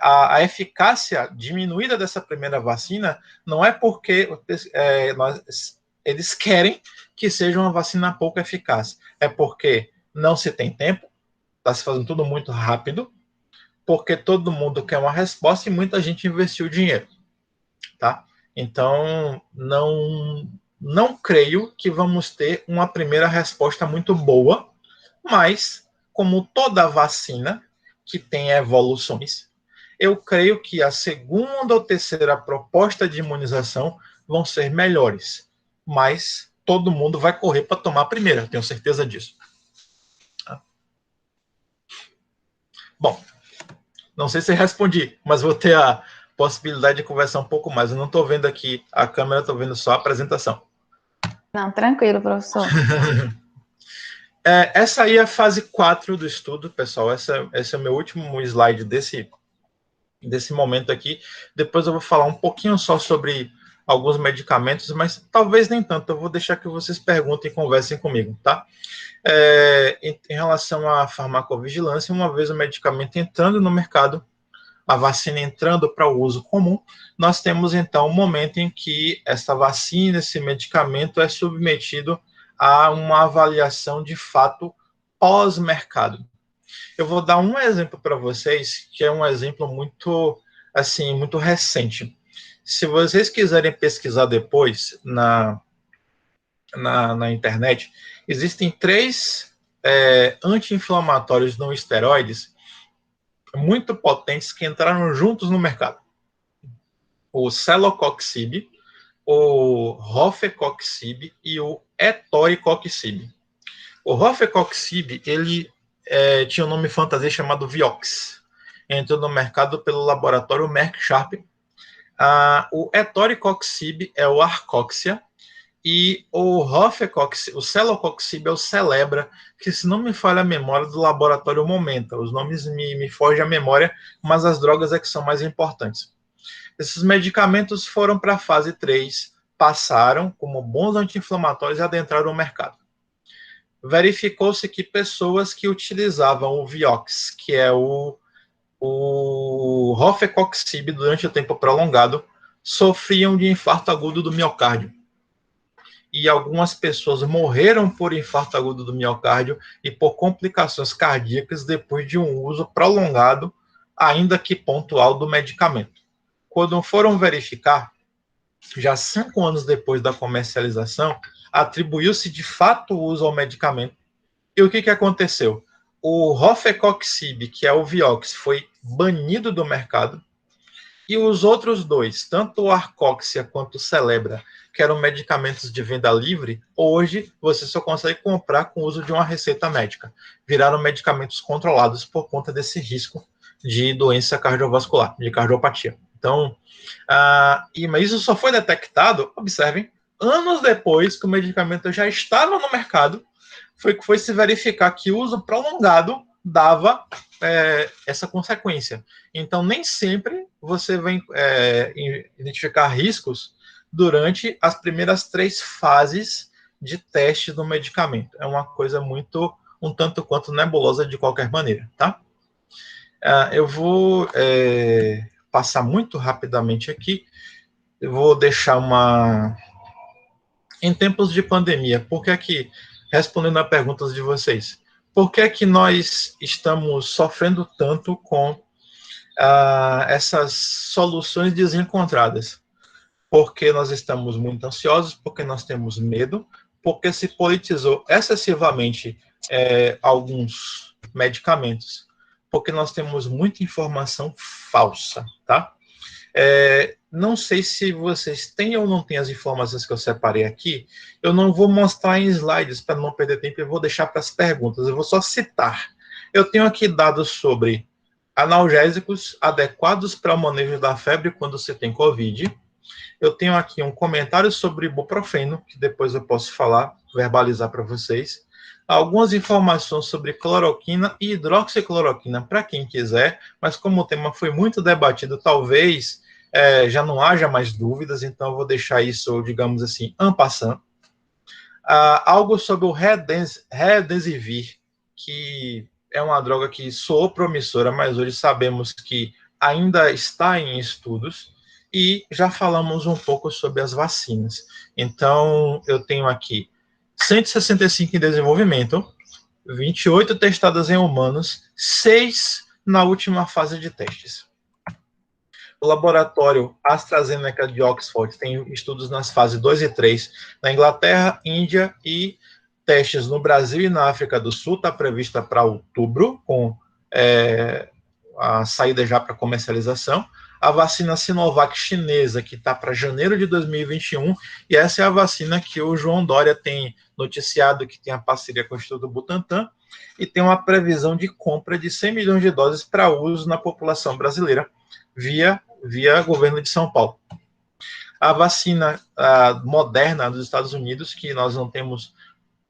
A eficácia diminuída dessa primeira vacina não é porque eles querem que seja uma vacina pouco eficaz, é porque não se tem tempo, está se fazendo tudo muito rápido, porque todo mundo quer uma resposta e muita gente investiu dinheiro, tá? Então, não creio que vamos ter uma primeira resposta muito boa, mas, como toda vacina que tem evoluções, eu creio que a segunda ou terceira proposta de imunização vão ser melhores, mas todo mundo vai correr para tomar a primeira, tenho certeza disso. Bom, não sei se respondi, mas vou ter a possibilidade de conversar um pouco mais. Eu não estou vendo aqui a câmera, estou vendo só a apresentação. Não, tranquilo, professor. Essa aí é a fase 4 do estudo, pessoal. Esse é o meu último slide desse momento aqui. Depois eu vou falar um pouquinho só sobre alguns medicamentos, mas talvez nem tanto. Eu vou deixar que vocês perguntem e conversem comigo, tá? Em relação à farmacovigilância, uma vez o medicamento entrando no mercado, a vacina entrando para o uso comum, nós temos então um momento em que essa vacina, esse medicamento é submetido a uma avaliação de fato pós-mercado. Eu vou dar um exemplo para vocês, que é um exemplo muito, assim, muito recente. Se vocês quiserem pesquisar depois na internet, existem 3 anti-inflamatórios não esteroides muito potentes que entraram juntos no mercado. O Celecoxib, o Rofecoxib e o Etoricoxib. O Rofecoxib, ele tinha um nome fantasia chamado Vioxx. Entrou no mercado pelo laboratório Merck Sharp. O Etoricoxib é o Arcoxia e o Rofecoxib, o Celecoxib é o Celebra, que se não me falha a memória do laboratório Momenta. Os nomes me fogem à memória, mas as drogas é que são mais importantes. Esses medicamentos foram para a fase 3, passaram como bons anti-inflamatórios e adentraram o mercado. Verificou-se que pessoas que utilizavam o Vioxx, que é o Rofecoxib, durante o tempo prolongado, sofriam de infarto agudo do miocárdio. E algumas pessoas morreram por infarto agudo do miocárdio e por complicações cardíacas depois de um uso prolongado, ainda que pontual, do medicamento. Quando foram verificar, já 5 anos depois da comercialização, atribuiu-se de fato o uso ao medicamento. E o que aconteceu? O Rofecoxib, que é o Vioxx, foi banido do mercado, e os outros 2, tanto o Arcoxia quanto o Celebra, que eram medicamentos de venda livre, hoje você só consegue comprar com o uso de uma receita médica. Viraram medicamentos controlados por conta desse risco de doença cardiovascular, de cardiopatia. Então, mas isso só foi detectado, observem, anos depois que o medicamento já estava no mercado, foi se verificar que o uso prolongado dava essa consequência. Então, nem sempre você vai identificar riscos durante as primeiras 3 fases de teste do medicamento. É uma coisa muito, um tanto quanto nebulosa de qualquer maneira, tá? Eu vou passar muito rapidamente aqui. Eu vou deixar em tempos de pandemia, por que aqui, respondendo a perguntas de vocês, por que é que nós estamos sofrendo tanto com essas soluções desencontradas? Porque nós estamos muito ansiosos, porque nós temos medo, porque se politizou excessivamente alguns medicamentos, porque nós temos muita informação falsa, tá? Não sei se vocês têm ou não têm as informações que eu separei aqui. Eu não vou mostrar em slides para não perder tempo, eu vou deixar para as perguntas. Eu vou só citar. Eu tenho aqui dados sobre analgésicos adequados para o manejo da febre quando você tem Covid. Eu tenho aqui um comentário sobre ibuprofeno, que depois eu posso falar, verbalizar para vocês. Algumas informações sobre cloroquina e hidroxicloroquina, para quem quiser, mas como o tema foi muito debatido, talvez já não haja mais dúvidas, então eu vou deixar isso, digamos assim, en passant. Algo sobre o Remdesivir, que é uma droga que soou promissora, mas hoje sabemos que ainda está em estudos, e já falamos um pouco sobre as vacinas. Então, eu tenho aqui 165 em desenvolvimento, 28 testadas em humanos, 6 na última fase de testes. O laboratório AstraZeneca de Oxford tem estudos nas fases 2 e 3 na Inglaterra, Índia e testes no Brasil e na África do Sul. Está prevista para outubro, com a saída já para comercialização. A vacina Sinovac chinesa, que está para janeiro de 2021, e essa é a vacina que o João Dória tem noticiado, que tem a parceria com o Instituto Butantan, e tem uma previsão de compra de 100 milhões de doses para uso na população brasileira, via governo de São Paulo. A vacina Moderna dos Estados Unidos, que nós não temos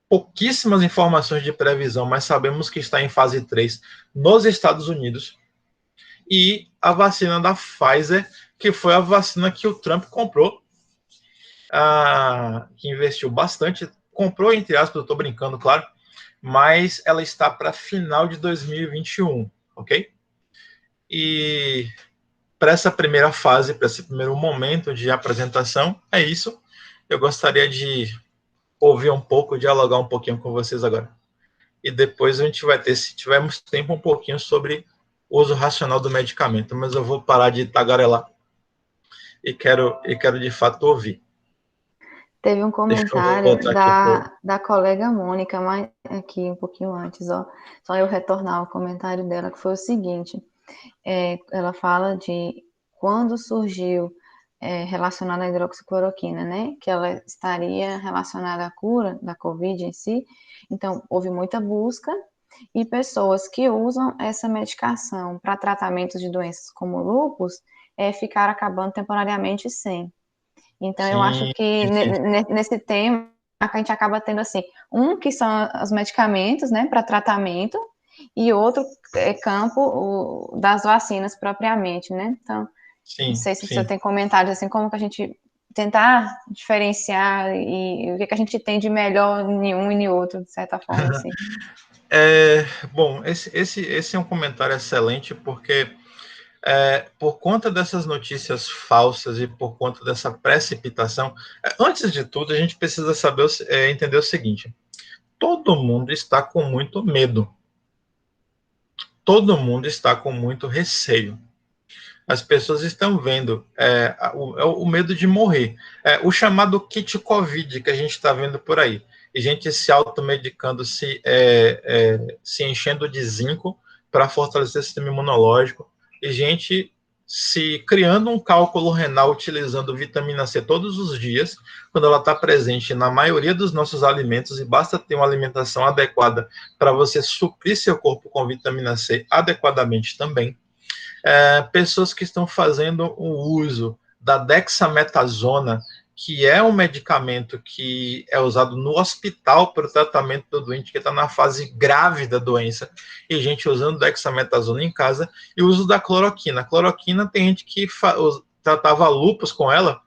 pouquíssimas informações de previsão, mas sabemos que está em fase 3 nos Estados Unidos. E a vacina da Pfizer, que foi a vacina que o Trump comprou, que investiu bastante, comprou entre aspas, eu estou brincando, claro, mas ela está para final de 2021, ok? E para essa primeira fase, para esse primeiro momento de apresentação, é isso. Eu gostaria de ouvir um pouco, dialogar um pouquinho com vocês agora. E depois a gente vai ter, se tivermos tempo, um pouquinho sobre o uso racional do medicamento. Mas eu vou parar de tagarelar e quero de fato ouvir. Teve um comentário da colega Mônica, mas aqui um pouquinho antes, ó, só eu retornar o comentário dela, que foi o seguinte. Ela fala de quando surgiu relacionada à hidroxicloroquina, né? Que ela estaria relacionada à cura da Covid em si. Então, houve muita busca e pessoas que usam essa medicação para tratamento de doenças como lúpus ficaram acabando temporariamente sem. Então, eu acho que nesse tema a gente acaba tendo assim, que são os medicamentos, né, para tratamento, e outro campo das vacinas propriamente, né? Então, não sei se você tem comentários assim, como que a gente tentar diferenciar e o que a gente tem de melhor em um e em outro, de certa forma, assim. Bom, esse é um comentário excelente, porque por conta dessas notícias falsas e por conta dessa precipitação, antes de tudo, a gente precisa saber, entender o seguinte: todo mundo está com muito medo. Todo mundo está com muito receio. As pessoas estão vendo o medo de morrer. O chamado kit Covid que a gente está vendo por aí. E gente se automedicando, se enchendo de zinco para fortalecer o sistema imunológico. E gente se criando um cálculo renal utilizando vitamina C todos os dias, quando ela está presente na maioria dos nossos alimentos, e basta ter uma alimentação adequada para você suprir seu corpo com vitamina C adequadamente também. Pessoas que estão fazendo o uso da dexametasona, que é um medicamento que é usado no hospital para o tratamento do doente que está na fase grave da doença, e gente usando dexametasona em casa, e o uso da cloroquina. A cloroquina, tem gente que tratava lúpus com ela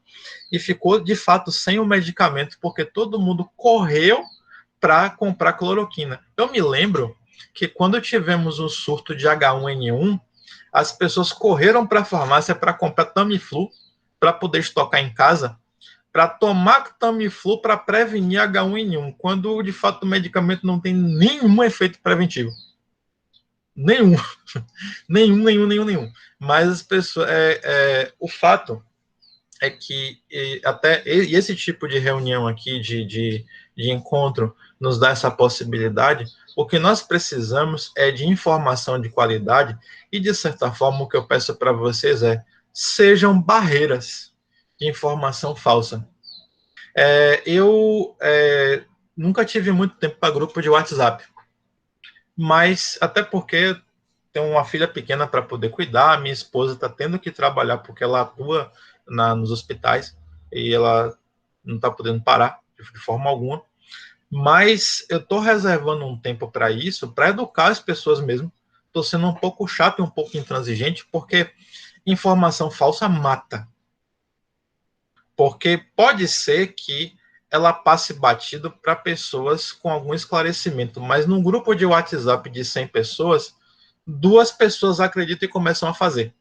e ficou, de fato, sem o medicamento, porque todo mundo correu para comprar cloroquina. Eu me lembro que quando tivemos um surto de H1N1, as pessoas correram para a farmácia para comprar Tamiflu, para poder estocar em casa, para tomar Tamiflu para prevenir H1N1, quando, de fato, o medicamento não tem nenhum efeito preventivo. Nenhum. Nenhum. Mas as pessoas... o fato é que até esse tipo de reunião aqui, de encontro, nos dá essa possibilidade. O que nós precisamos é de informação de qualidade, e, de certa forma, o que eu peço para vocês sejam barreiras de informação falsa. Eu nunca tive muito tempo para grupo de WhatsApp, mas até porque tenho uma filha pequena para poder cuidar, minha esposa está tendo que trabalhar porque ela atua nos hospitais e ela não está podendo parar de forma alguma. Mas eu estou reservando um tempo para isso, para educar as pessoas mesmo. Estou sendo um pouco chato e um pouco intransigente, porque informação falsa mata. Porque pode ser que ela passe batido para pessoas com algum esclarecimento, mas num grupo de WhatsApp de 100 pessoas, 2 pessoas acreditam e começam a fazer.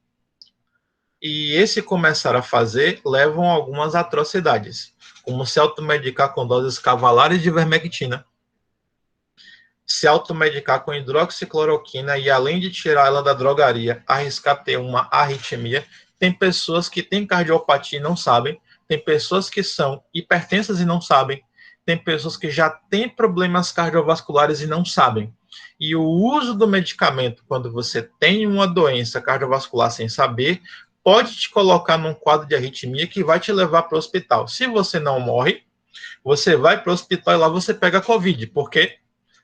E esse começar a fazer levam a algumas atrocidades, como se automedicar com doses cavalares de ivermectina, se automedicar com hidroxicloroquina e, além de tirar ela da drogaria, arriscar ter uma arritmia. Tem pessoas que têm cardiopatia e não sabem, tem pessoas que são hipertensas e não sabem, tem pessoas que já têm problemas cardiovasculares e não sabem. E o uso do medicamento, quando você tem uma doença cardiovascular sem saber, pode te colocar num quadro de arritmia que vai te levar para o hospital. Se você não morre, você vai para o hospital e lá você pega Covid, porque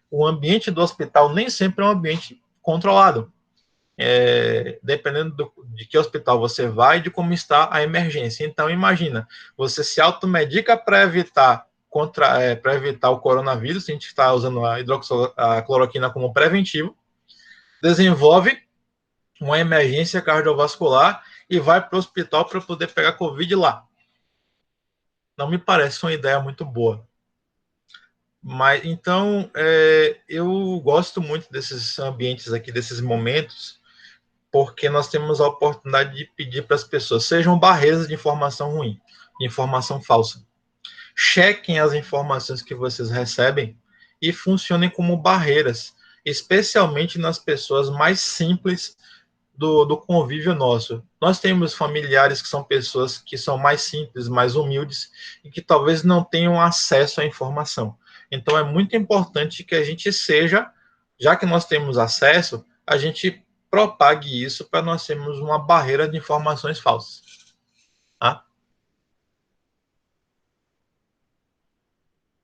o ambiente do hospital nem sempre é um ambiente controlado. Dependendo de que hospital você vai e de como está a emergência. Então, imagina, você se automedica para evitar para evitar o coronavírus, a gente está usando a cloroquina como preventivo, desenvolve uma emergência cardiovascular e vai para o hospital para poder pegar Covid lá. Não me parece uma ideia muito boa. Mas então eu gosto muito desses ambientes aqui, desses momentos, porque nós temos a oportunidade de pedir para as pessoas, sejam barreiras de informação ruim, de informação falsa. Chequem as informações que vocês recebem e funcionem como barreiras, especialmente nas pessoas mais simples do convívio nosso. Nós temos familiares que são pessoas que são mais simples, mais humildes e que talvez não tenham acesso à informação. Então é muito importante que a gente seja, já que nós temos acesso, a gente propague isso para nós termos uma barreira de informações falsas. Tá?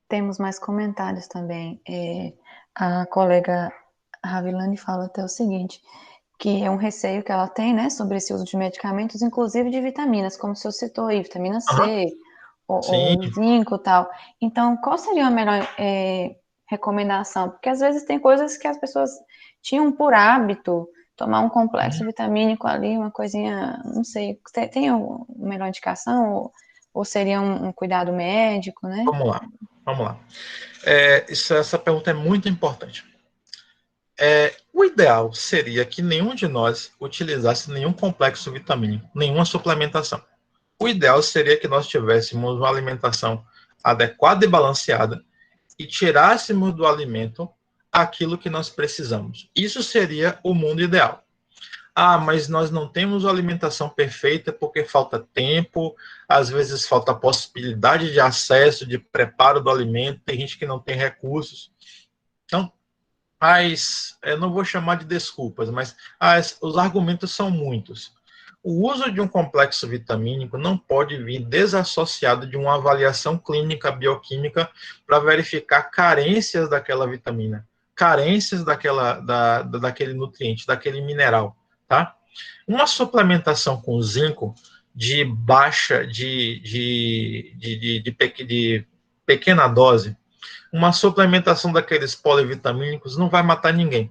Temos mais comentários também. A colega Ravilane fala até o seguinte, que é um receio que ela tem, né, sobre esse uso de medicamentos, inclusive de vitaminas, como o senhor citou aí, vitamina C, ou zinco e tal. Então, qual seria a melhor recomendação? Porque às vezes tem coisas que as pessoas tinham por hábito, tomar um complexo vitamínico ali, uma coisinha, não sei, tem uma melhor indicação? Ou seria um cuidado médico, né? Vamos lá. Essa pergunta é muito importante. O ideal seria que nenhum de nós utilizasse nenhum complexo vitamínico, nenhuma suplementação. O ideal seria que nós tivéssemos uma alimentação adequada e balanceada e tirássemos do alimento aquilo que nós precisamos. Isso seria o mundo ideal. Mas nós não temos uma alimentação perfeita porque falta tempo, às vezes falta possibilidade de acesso, de preparo do alimento, tem gente que não tem recursos. Então, eu não vou chamar de desculpas, mas os argumentos são muitos. O uso de um complexo vitamínico não pode vir desassociado de uma avaliação clínica bioquímica para verificar carências daquela vitamina, carências daquele nutriente, daquele mineral, tá? Uma suplementação com zinco de pequena dose, uma suplementação daqueles polivitamínicos não vai matar ninguém.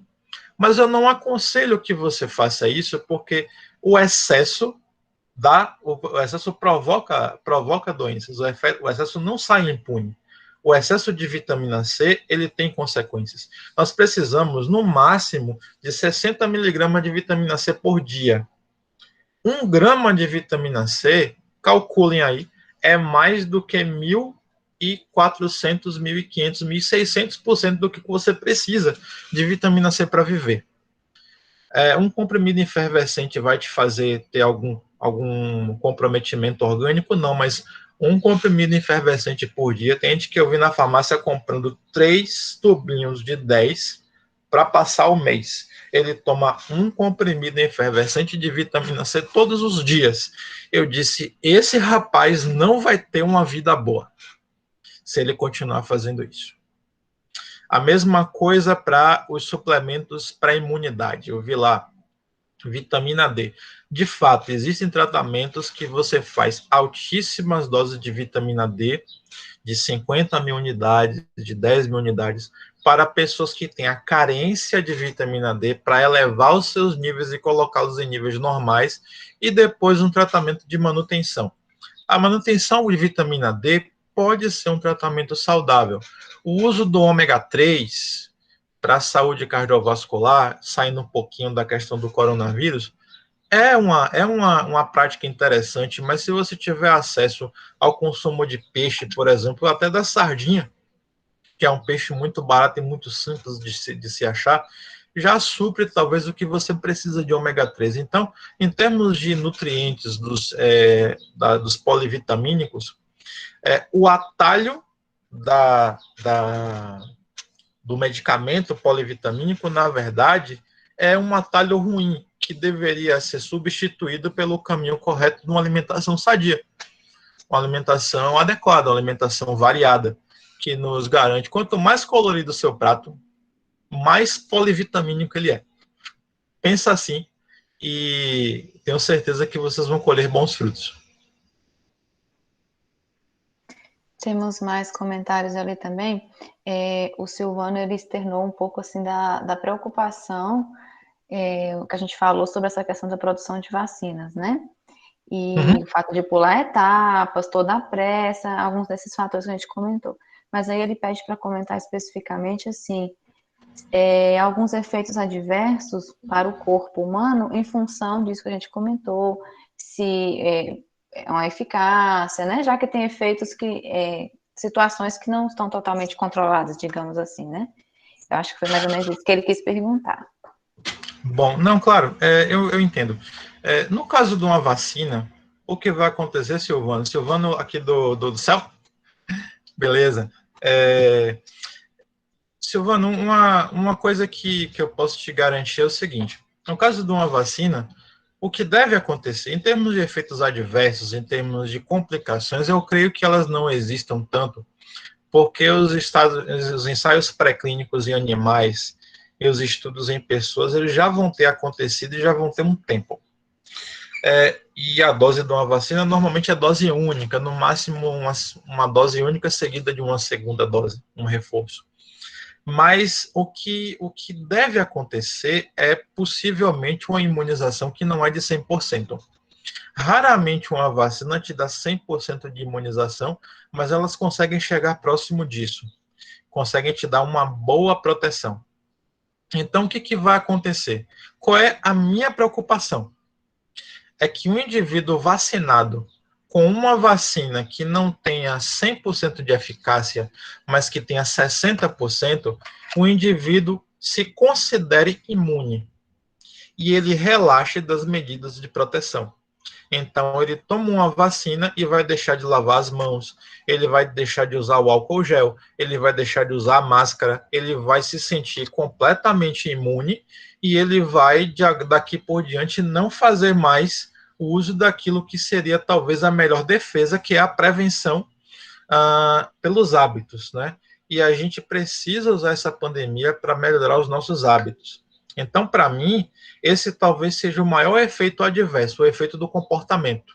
Mas eu não aconselho que você faça isso, porque o excesso provoca doenças. O excesso não sai impune. O excesso de vitamina C, ele tem consequências. Nós precisamos, no máximo, de 60 miligramas de vitamina C por dia. 1 grama de vitamina C, calculem aí, é mais do que 1.400, 1.500, 1.600% do que você precisa de vitamina C para viver. Um comprimido efervescente vai te fazer ter algum comprometimento orgânico? Não, mas um comprimido efervescente por dia, tem gente que eu vi na farmácia comprando 3 tubinhos de 10 para passar o mês, ele toma um comprimido efervescente de vitamina C todos os dias. Eu disse, esse rapaz não vai ter uma vida boa se ele continuar fazendo isso. A mesma coisa para os suplementos para imunidade. Eu vi lá, vitamina D. De fato, existem tratamentos que você faz altíssimas doses de vitamina D, de 50 mil unidades, de 10 mil unidades, para pessoas que têm a carência de vitamina D, para elevar os seus níveis e colocá-los em níveis normais, e depois um tratamento de manutenção. A manutenção de vitamina D pode ser um tratamento saudável. O uso do ômega 3 para a saúde cardiovascular, saindo um pouquinho da questão do coronavírus, é uma prática interessante, mas se você tiver acesso ao consumo de peixe, por exemplo, até da sardinha, que é um peixe muito barato e muito simples de se achar, já supre talvez o que você precisa de ômega 3. Então, em termos de nutrientes dos polivitamínicos, o atalho da, da, do medicamento polivitamínico, na verdade, é um atalho ruim, que deveria ser substituído pelo caminho correto de uma alimentação sadia, uma alimentação adequada, uma alimentação variada, que nos garante, quanto mais colorido o seu prato, mais polivitamínico ele é. Pensa assim e tenho certeza que vocês vão colher bons frutos. Temos mais comentários ali também. O Silvano, ele externou um pouco assim da preocupação o que a gente falou sobre essa questão da produção de vacinas, né? E o fato de pular etapas, toda a pressa, alguns desses fatores que a gente comentou. Mas aí ele pede para comentar especificamente assim, alguns efeitos adversos para o corpo humano em função disso que a gente comentou, se é uma eficácia, né? Já que tem efeitos situações que não estão totalmente controladas, digamos assim, né? Eu acho que foi mais ou menos isso que ele quis perguntar. Bom, não, claro, eu entendo. No caso de uma vacina, o que vai acontecer, Silvano? Silvano aqui do céu? Beleza. Silvano, uma coisa que eu posso te garantir é o seguinte: no caso de uma vacina, o que deve acontecer, em termos de efeitos adversos, em termos de complicações, eu creio que elas não existam tanto, porque os ensaios pré-clínicos em animais e os estudos em pessoas, eles já vão ter acontecido e já vão ter um tempo. E a dose de uma vacina normalmente é dose única, no máximo uma dose única seguida de uma segunda dose, um reforço. Mas o que deve acontecer é possivelmente uma imunização que não é de 100%. Raramente uma vacina te dá 100% de imunização, mas elas conseguem chegar próximo disso. Conseguem te dar uma boa proteção. Então, o que vai acontecer? Qual é a minha preocupação? É que um indivíduo vacinado com uma vacina que não tenha 100% de eficácia, mas que tenha 60%, o indivíduo se considere imune e ele relaxe das medidas de proteção. Então, ele toma uma vacina e vai deixar de lavar as mãos, ele vai deixar de usar o álcool gel, ele vai deixar de usar a máscara, ele vai se sentir completamente imune e ele vai, daqui por diante, não fazer mais o uso daquilo que seria talvez a melhor defesa, que é a prevenção pelos hábitos, né? E a gente precisa usar essa pandemia para melhorar os nossos hábitos. Então, para mim, esse talvez seja o maior efeito adverso, o efeito do comportamento.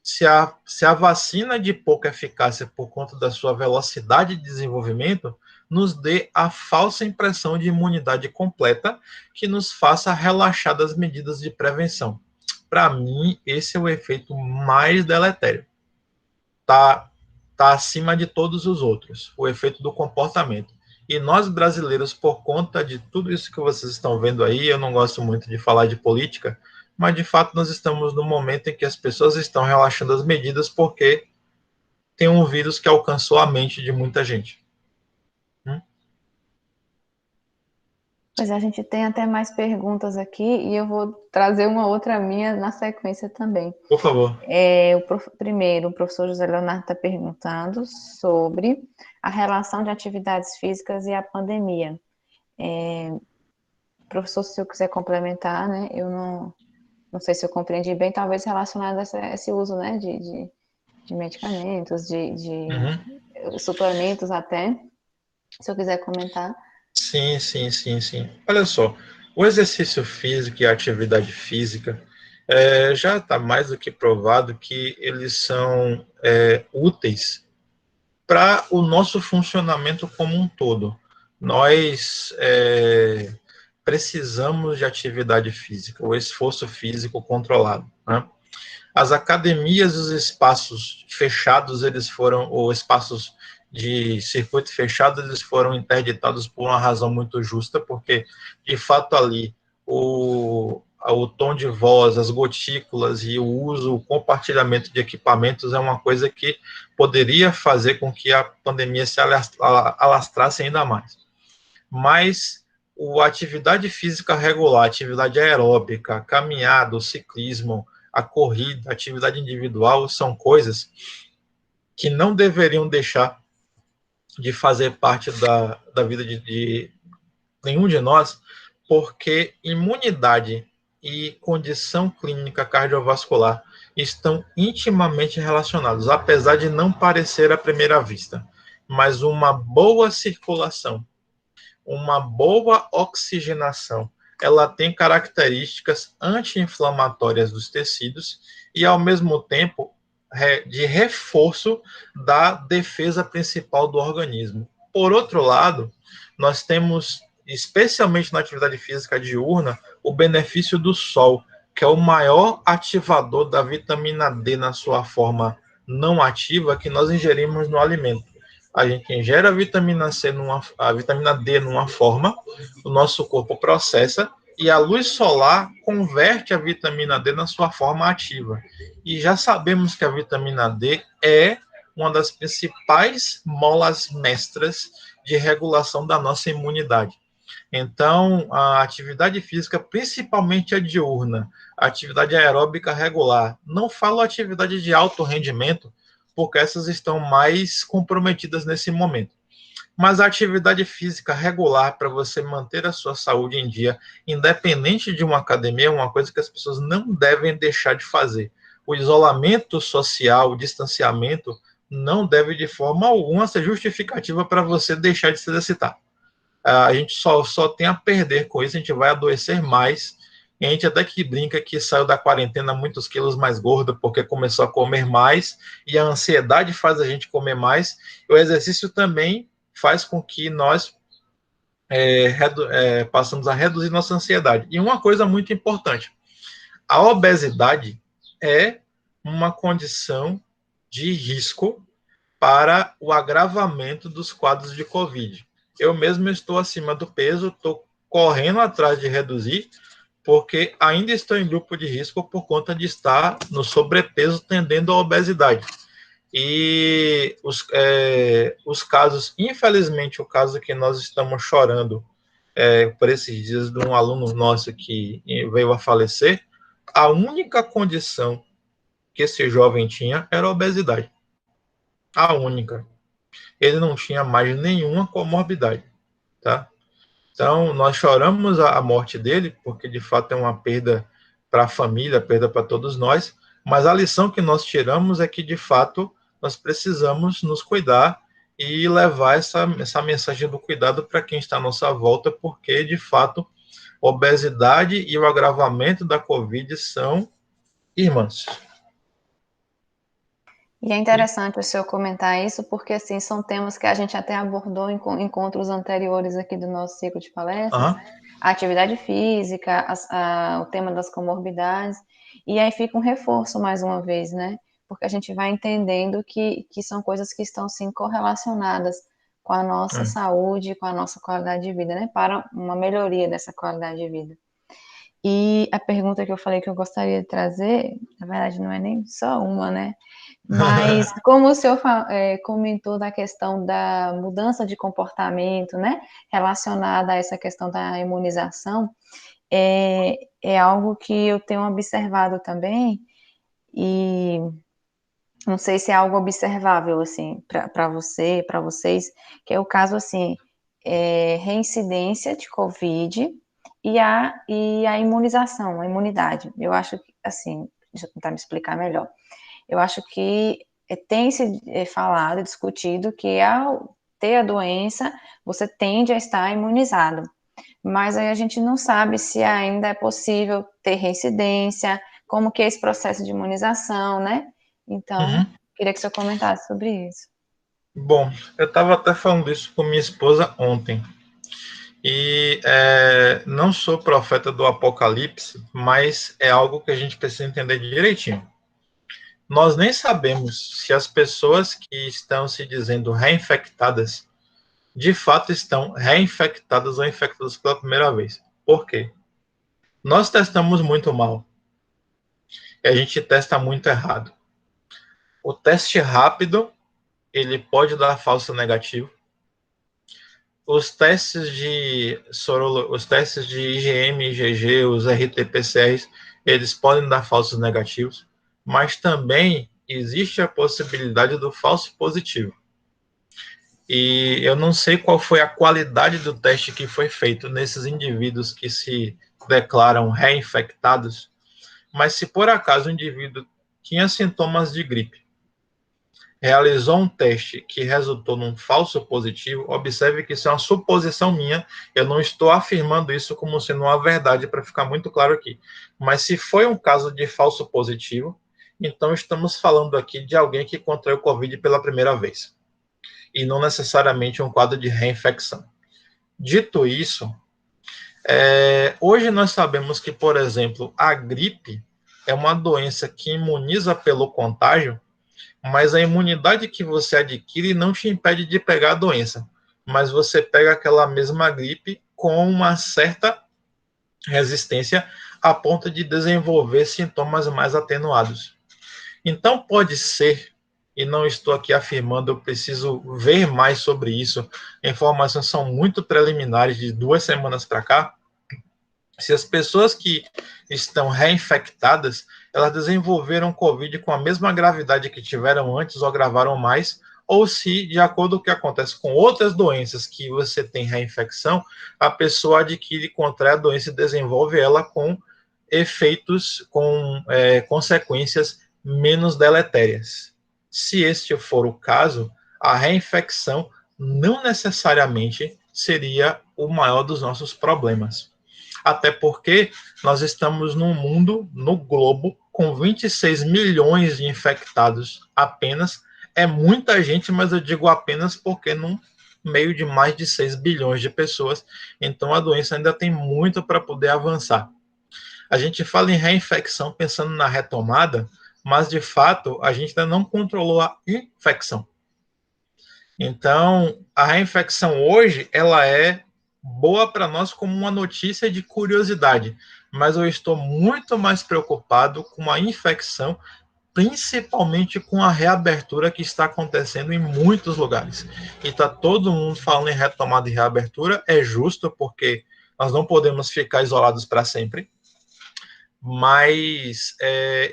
Se a vacina de pouca eficácia por conta da sua velocidade de desenvolvimento nos dê a falsa impressão de imunidade completa que nos faça relaxar das medidas de prevenção. Para mim, esse é o efeito mais deletério. Tá acima de todos os outros, o efeito do comportamento. E nós brasileiros, por conta de tudo isso que vocês estão vendo aí, eu não gosto muito de falar de política, mas de fato nós estamos no momento em que as pessoas estão relaxando as medidas porque tem um vírus que alcançou a mente de muita gente. Pois é, a gente tem até mais perguntas aqui e eu vou trazer uma outra minha na sequência também. Por favor. Primeiro, o professor José Leonardo está perguntando sobre a relação de atividades físicas e a pandemia. Professor, se eu quiser complementar, né, eu não sei se eu compreendi bem, talvez relacionado a esse uso, né, de medicamentos, Uhum. de suplementos até, se eu quiser comentar. Sim, sim, sim, sim. Olha só, o exercício físico e a atividade física já está mais do que provado que eles são úteis para o nosso funcionamento como um todo. Nós precisamos de atividade física, o esforço físico controlado, né? As academias, os espaços fechados, eles foram, ou espaços de circuito fechado, eles foram interditados por uma razão muito justa, porque, de fato, ali, o tom de voz, as gotículas e o uso, o compartilhamento de equipamentos é uma coisa que poderia fazer com que a pandemia se alastrasse ainda mais. Mas a atividade física regular, atividade aeróbica, caminhada, o ciclismo, a corrida, a atividade individual, são coisas que não deveriam deixar de fazer parte da vida de nenhum de nós, porque imunidade e condição clínica cardiovascular estão intimamente relacionados, apesar de não parecer à primeira vista. Mas uma boa circulação, uma boa oxigenação, ela tem características anti-inflamatórias dos tecidos e, ao mesmo tempo, de reforço da defesa principal do organismo. Por outro lado, nós temos, especialmente na atividade física diurna, o benefício do sol, que é o maior ativador da vitamina D na sua forma não ativa que nós ingerimos no alimento. A gente ingere a vitamina D numa forma, o nosso corpo processa e a luz solar converte a vitamina D na sua forma ativa. E já sabemos que a vitamina D é uma das principais molas mestras de regulação da nossa imunidade. Então, a atividade física, principalmente a diurna, a atividade aeróbica regular, não falo atividade de alto rendimento, porque essas estão mais comprometidas nesse momento. Mas a atividade física regular para você manter a sua saúde em dia, independente de uma academia, é uma coisa que as pessoas não devem deixar de fazer. O isolamento social, o distanciamento, não deve de forma alguma ser justificativa para você deixar de se exercitar. A gente só tem a perder com isso, a gente vai adoecer mais. E a gente até que brinca que saiu da quarentena muitos quilos mais gordo porque começou a comer mais e a ansiedade faz a gente comer mais. E o exercício também faz com que nós passamos a reduzir nossa ansiedade. E uma coisa muito importante, a obesidade é uma condição de risco para o agravamento dos quadros de Covid. Eu mesmo estou acima do peso, estou correndo atrás de reduzir, porque ainda estou em grupo de risco por conta de estar no sobrepeso tendendo à obesidade. E os casos, infelizmente, o caso que nós estamos chorando por esses dias de um aluno nosso que veio a falecer, a única condição que esse jovem tinha era a obesidade. A única. Ele não tinha mais nenhuma comorbidade, tá? Então, nós choramos a morte dele, porque de fato é uma perda para a família, perda para todos nós, mas a lição que nós tiramos é que, de fato, nós precisamos nos cuidar e levar essa mensagem do cuidado para quem está à nossa volta, porque, de fato, obesidade e o agravamento da Covid são irmãs. E é interessante o senhor comentar isso, porque assim, são temas que a gente até abordou em encontros anteriores aqui do nosso ciclo de palestras, a atividade física, o tema das comorbidades, e aí fica um reforço mais uma vez, né? Porque a gente vai entendendo que são coisas que estão sim correlacionadas com a nossa saúde, com a nossa qualidade de vida, né? Para uma melhoria dessa qualidade de vida. E a pergunta que eu falei que eu gostaria de trazer, na verdade não é nem só uma, né? Mas como o senhor comentou da questão da mudança de comportamento, né, relacionada a essa questão da imunização, é algo que eu tenho observado também, e não sei se é algo observável, assim, para você, para vocês, que é o caso, assim, reincidência de Covid e a imunização, a imunidade. Eu acho que, assim, deixa eu tentar me explicar melhor. Eu acho que tem se falado, discutido que ao ter a doença, você tende a estar imunizado. Mas aí a gente não sabe se ainda é possível ter reincidência, como que é esse processo de imunização, né? Então, queria que você comentasse sobre isso. Bom, eu estava até falando isso com minha esposa ontem. E não sou profeta do apocalipse, mas é algo que a gente precisa entender direitinho. Nós nem sabemos se as pessoas que estão se dizendo reinfectadas, de fato estão reinfectadas ou infectadas pela primeira vez. Por quê? Nós testamos muito mal. E a gente testa muito errado. O teste rápido, ele pode dar falso negativo. Os testes os testes de IgM, IgG, os RT-PCRs, eles podem dar falsos negativos, mas também existe a possibilidade do falso positivo. E eu não sei qual foi a qualidade do teste que foi feito nesses indivíduos que se declaram reinfectados, mas se por acaso o indivíduo tinha sintomas de gripe, realizou um teste que resultou num falso positivo, observe que isso é uma suposição minha, eu não estou afirmando isso como sendo uma verdade, para ficar muito claro aqui. Mas se foi um caso de falso positivo, então estamos falando aqui de alguém que contraiu Covid pela primeira vez, e não necessariamente um quadro de reinfecção. Dito isso, hoje nós sabemos que, por exemplo, a gripe é uma doença que imuniza pelo contágio, mas a imunidade que você adquire não te impede de pegar a doença, mas você pega aquela mesma gripe com uma certa resistência a ponto de desenvolver sintomas mais atenuados. Então pode ser, e não estou aqui afirmando, eu preciso ver mais sobre isso, informações são muito preliminares de 2 semanas para cá, se as pessoas que estão reinfectadas, elas desenvolveram Covid com a mesma gravidade que tiveram antes ou agravaram mais, ou se, de acordo com o que acontece com outras doenças que você tem reinfecção, a pessoa adquire, contrai a doença e desenvolve ela com efeitos, com consequências menos deletérias. Se este for o caso, a reinfecção não necessariamente seria o maior dos nossos problemas. Até porque nós estamos num mundo, no globo, com 26 milhões de infectados apenas. É muita gente, mas eu digo apenas porque num meio de mais de 6 bilhões de pessoas, então a doença ainda tem muito para poder avançar. A gente fala em reinfecção pensando na retomada, mas de fato a gente ainda não controlou a infecção. Então, a reinfecção hoje, ela é boa para nós como uma notícia de curiosidade, mas eu estou muito mais preocupado com a infecção, principalmente com a reabertura que está acontecendo em muitos lugares. E está todo mundo falando em retomada e reabertura, é justo, porque nós não podemos ficar isolados para sempre, mas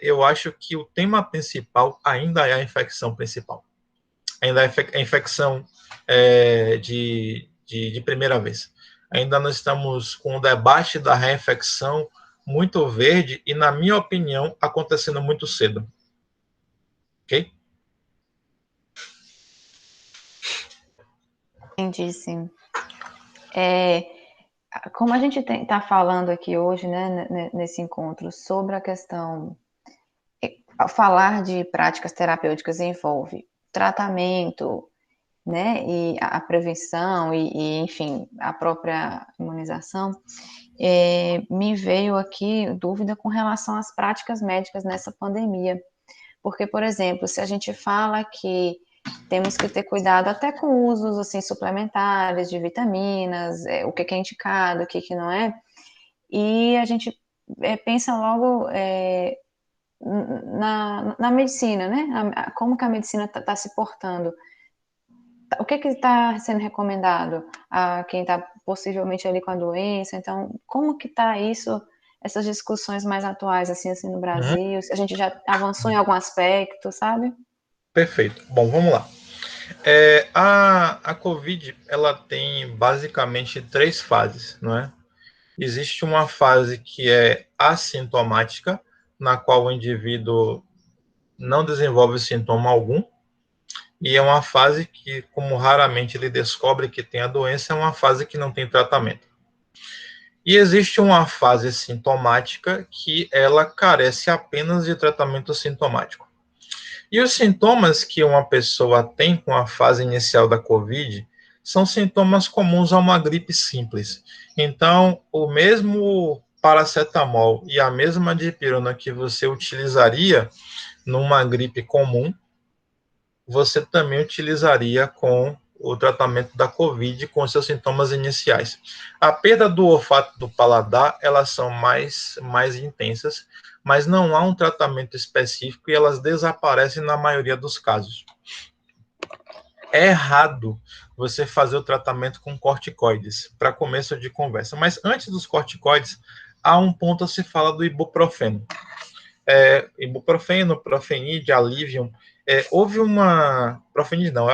eu acho que o tema principal ainda é a infecção principal. Ainda é a infecção de primeira vez. Ainda nós estamos com o debate da reinfecção muito verde e, na minha opinião, acontecendo muito cedo. Ok? Entendi, sim. Como a gente está falando aqui hoje, né, nesse encontro, sobre a questão, falar de práticas terapêuticas envolve tratamento, né, e a prevenção enfim, a própria imunização, me veio aqui dúvida com relação às práticas médicas nessa pandemia. Porque, por exemplo, se a gente fala que temos que ter cuidado até com usos assim, suplementares de vitaminas, o que é indicado, o que não é, e a gente pensa logo na medicina, né? Como que a medicina está se portando. O que está sendo recomendado a quem está possivelmente ali com a doença? Então, como que está isso, essas discussões mais atuais, assim no Brasil? Se a gente já avançou em algum aspecto, sabe? Perfeito. Bom, vamos lá. A COVID, ela tem basicamente 3 fases, não é? Existe uma fase que é assintomática, na qual o indivíduo não desenvolve sintoma algum, e é uma fase que, como raramente ele descobre que tem a doença, é uma fase que não tem tratamento. E existe uma fase sintomática que ela carece apenas de tratamento sintomático. E os sintomas que uma pessoa tem com a fase inicial da COVID são sintomas comuns a uma gripe simples. Então, o mesmo paracetamol e a mesma dipirona que você utilizaria numa gripe comum, você também utilizaria com o tratamento da COVID com seus sintomas iniciais. A perda do olfato do paladar, elas são mais intensas, mas não há um tratamento específico e elas desaparecem na maioria dos casos. É errado você fazer o tratamento com corticoides, para começo de conversa. Mas antes dos corticoides, há um ponto a se falar do ibuprofeno. Ibuprofeno, Profenid, Alivium. Houve uma... Profenid não,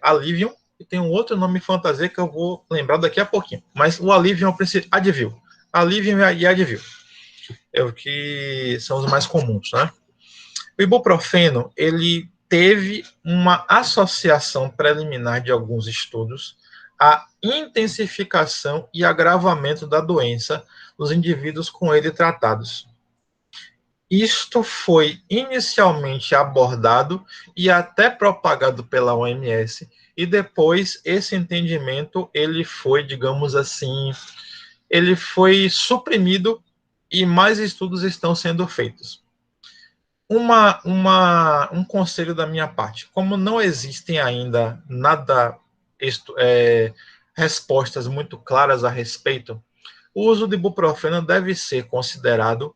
Alivium, e tem um outro nome fantasia que eu vou lembrar daqui a pouquinho. Mas o Alivium é o principal, Advil. Alivium e Advil. É o que são os mais comuns, né? O ibuprofeno, ele teve uma associação preliminar de alguns estudos à intensificação e agravamento da doença nos indivíduos com ele tratados. Isto foi inicialmente abordado e até propagado pela OMS, e depois esse entendimento ele foi, digamos assim, ele foi suprimido e mais estudos estão sendo feitos. Um conselho da minha parte, como não existem ainda respostas muito claras a respeito, o uso de ibuprofeno deve ser considerado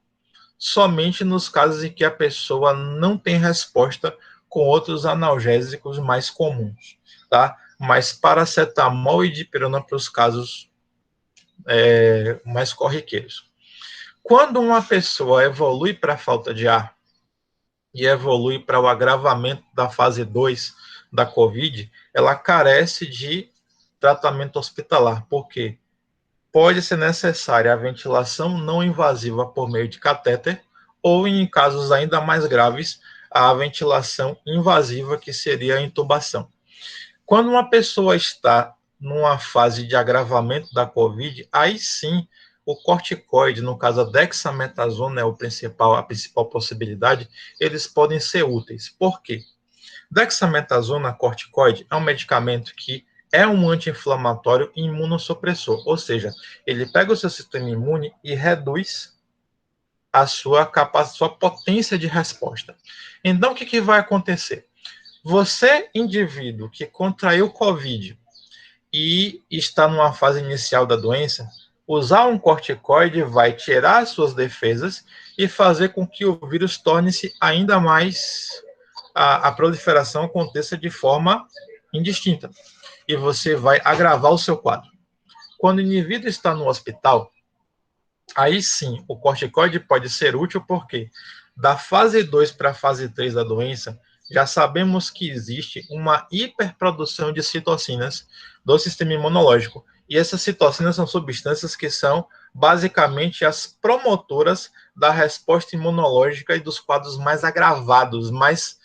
somente nos casos em que a pessoa não tem resposta com outros analgésicos mais comuns, tá? Mas paracetamol e dipirona para os casos mais corriqueiros. Quando uma pessoa evolui para a falta de ar e evolui para o agravamento da fase 2 da COVID, ela carece de tratamento hospitalar, porque pode ser necessária a ventilação não invasiva por meio de catéter, ou, em casos ainda mais graves, a ventilação invasiva, que seria a intubação. Quando uma pessoa está numa fase de agravamento da COVID, aí sim o corticoide, no caso a dexametasona é a principal possibilidade, eles podem ser úteis. Por quê? Dexametasona, corticoide, é um medicamento que é um anti-inflamatório e imunossupressor, ou seja, ele pega o seu sistema imune e reduz a sua potência de resposta. Então, o que vai acontecer? Você, indivíduo que contraiu COVID e está numa fase inicial da doença, usar um corticoide vai tirar as suas defesas e fazer com que o vírus torne-se ainda mais... a proliferação aconteça de forma indistinta. E você vai agravar o seu quadro. Quando o indivíduo está no hospital, aí sim, o corticoide pode ser útil, porque da fase 2 para a fase 3 da doença, já sabemos que existe uma hiperprodução de citocinas do sistema imunológico. E essas citocinas são substâncias que são basicamente as promotoras da resposta imunológica e dos quadros mais agravados, mais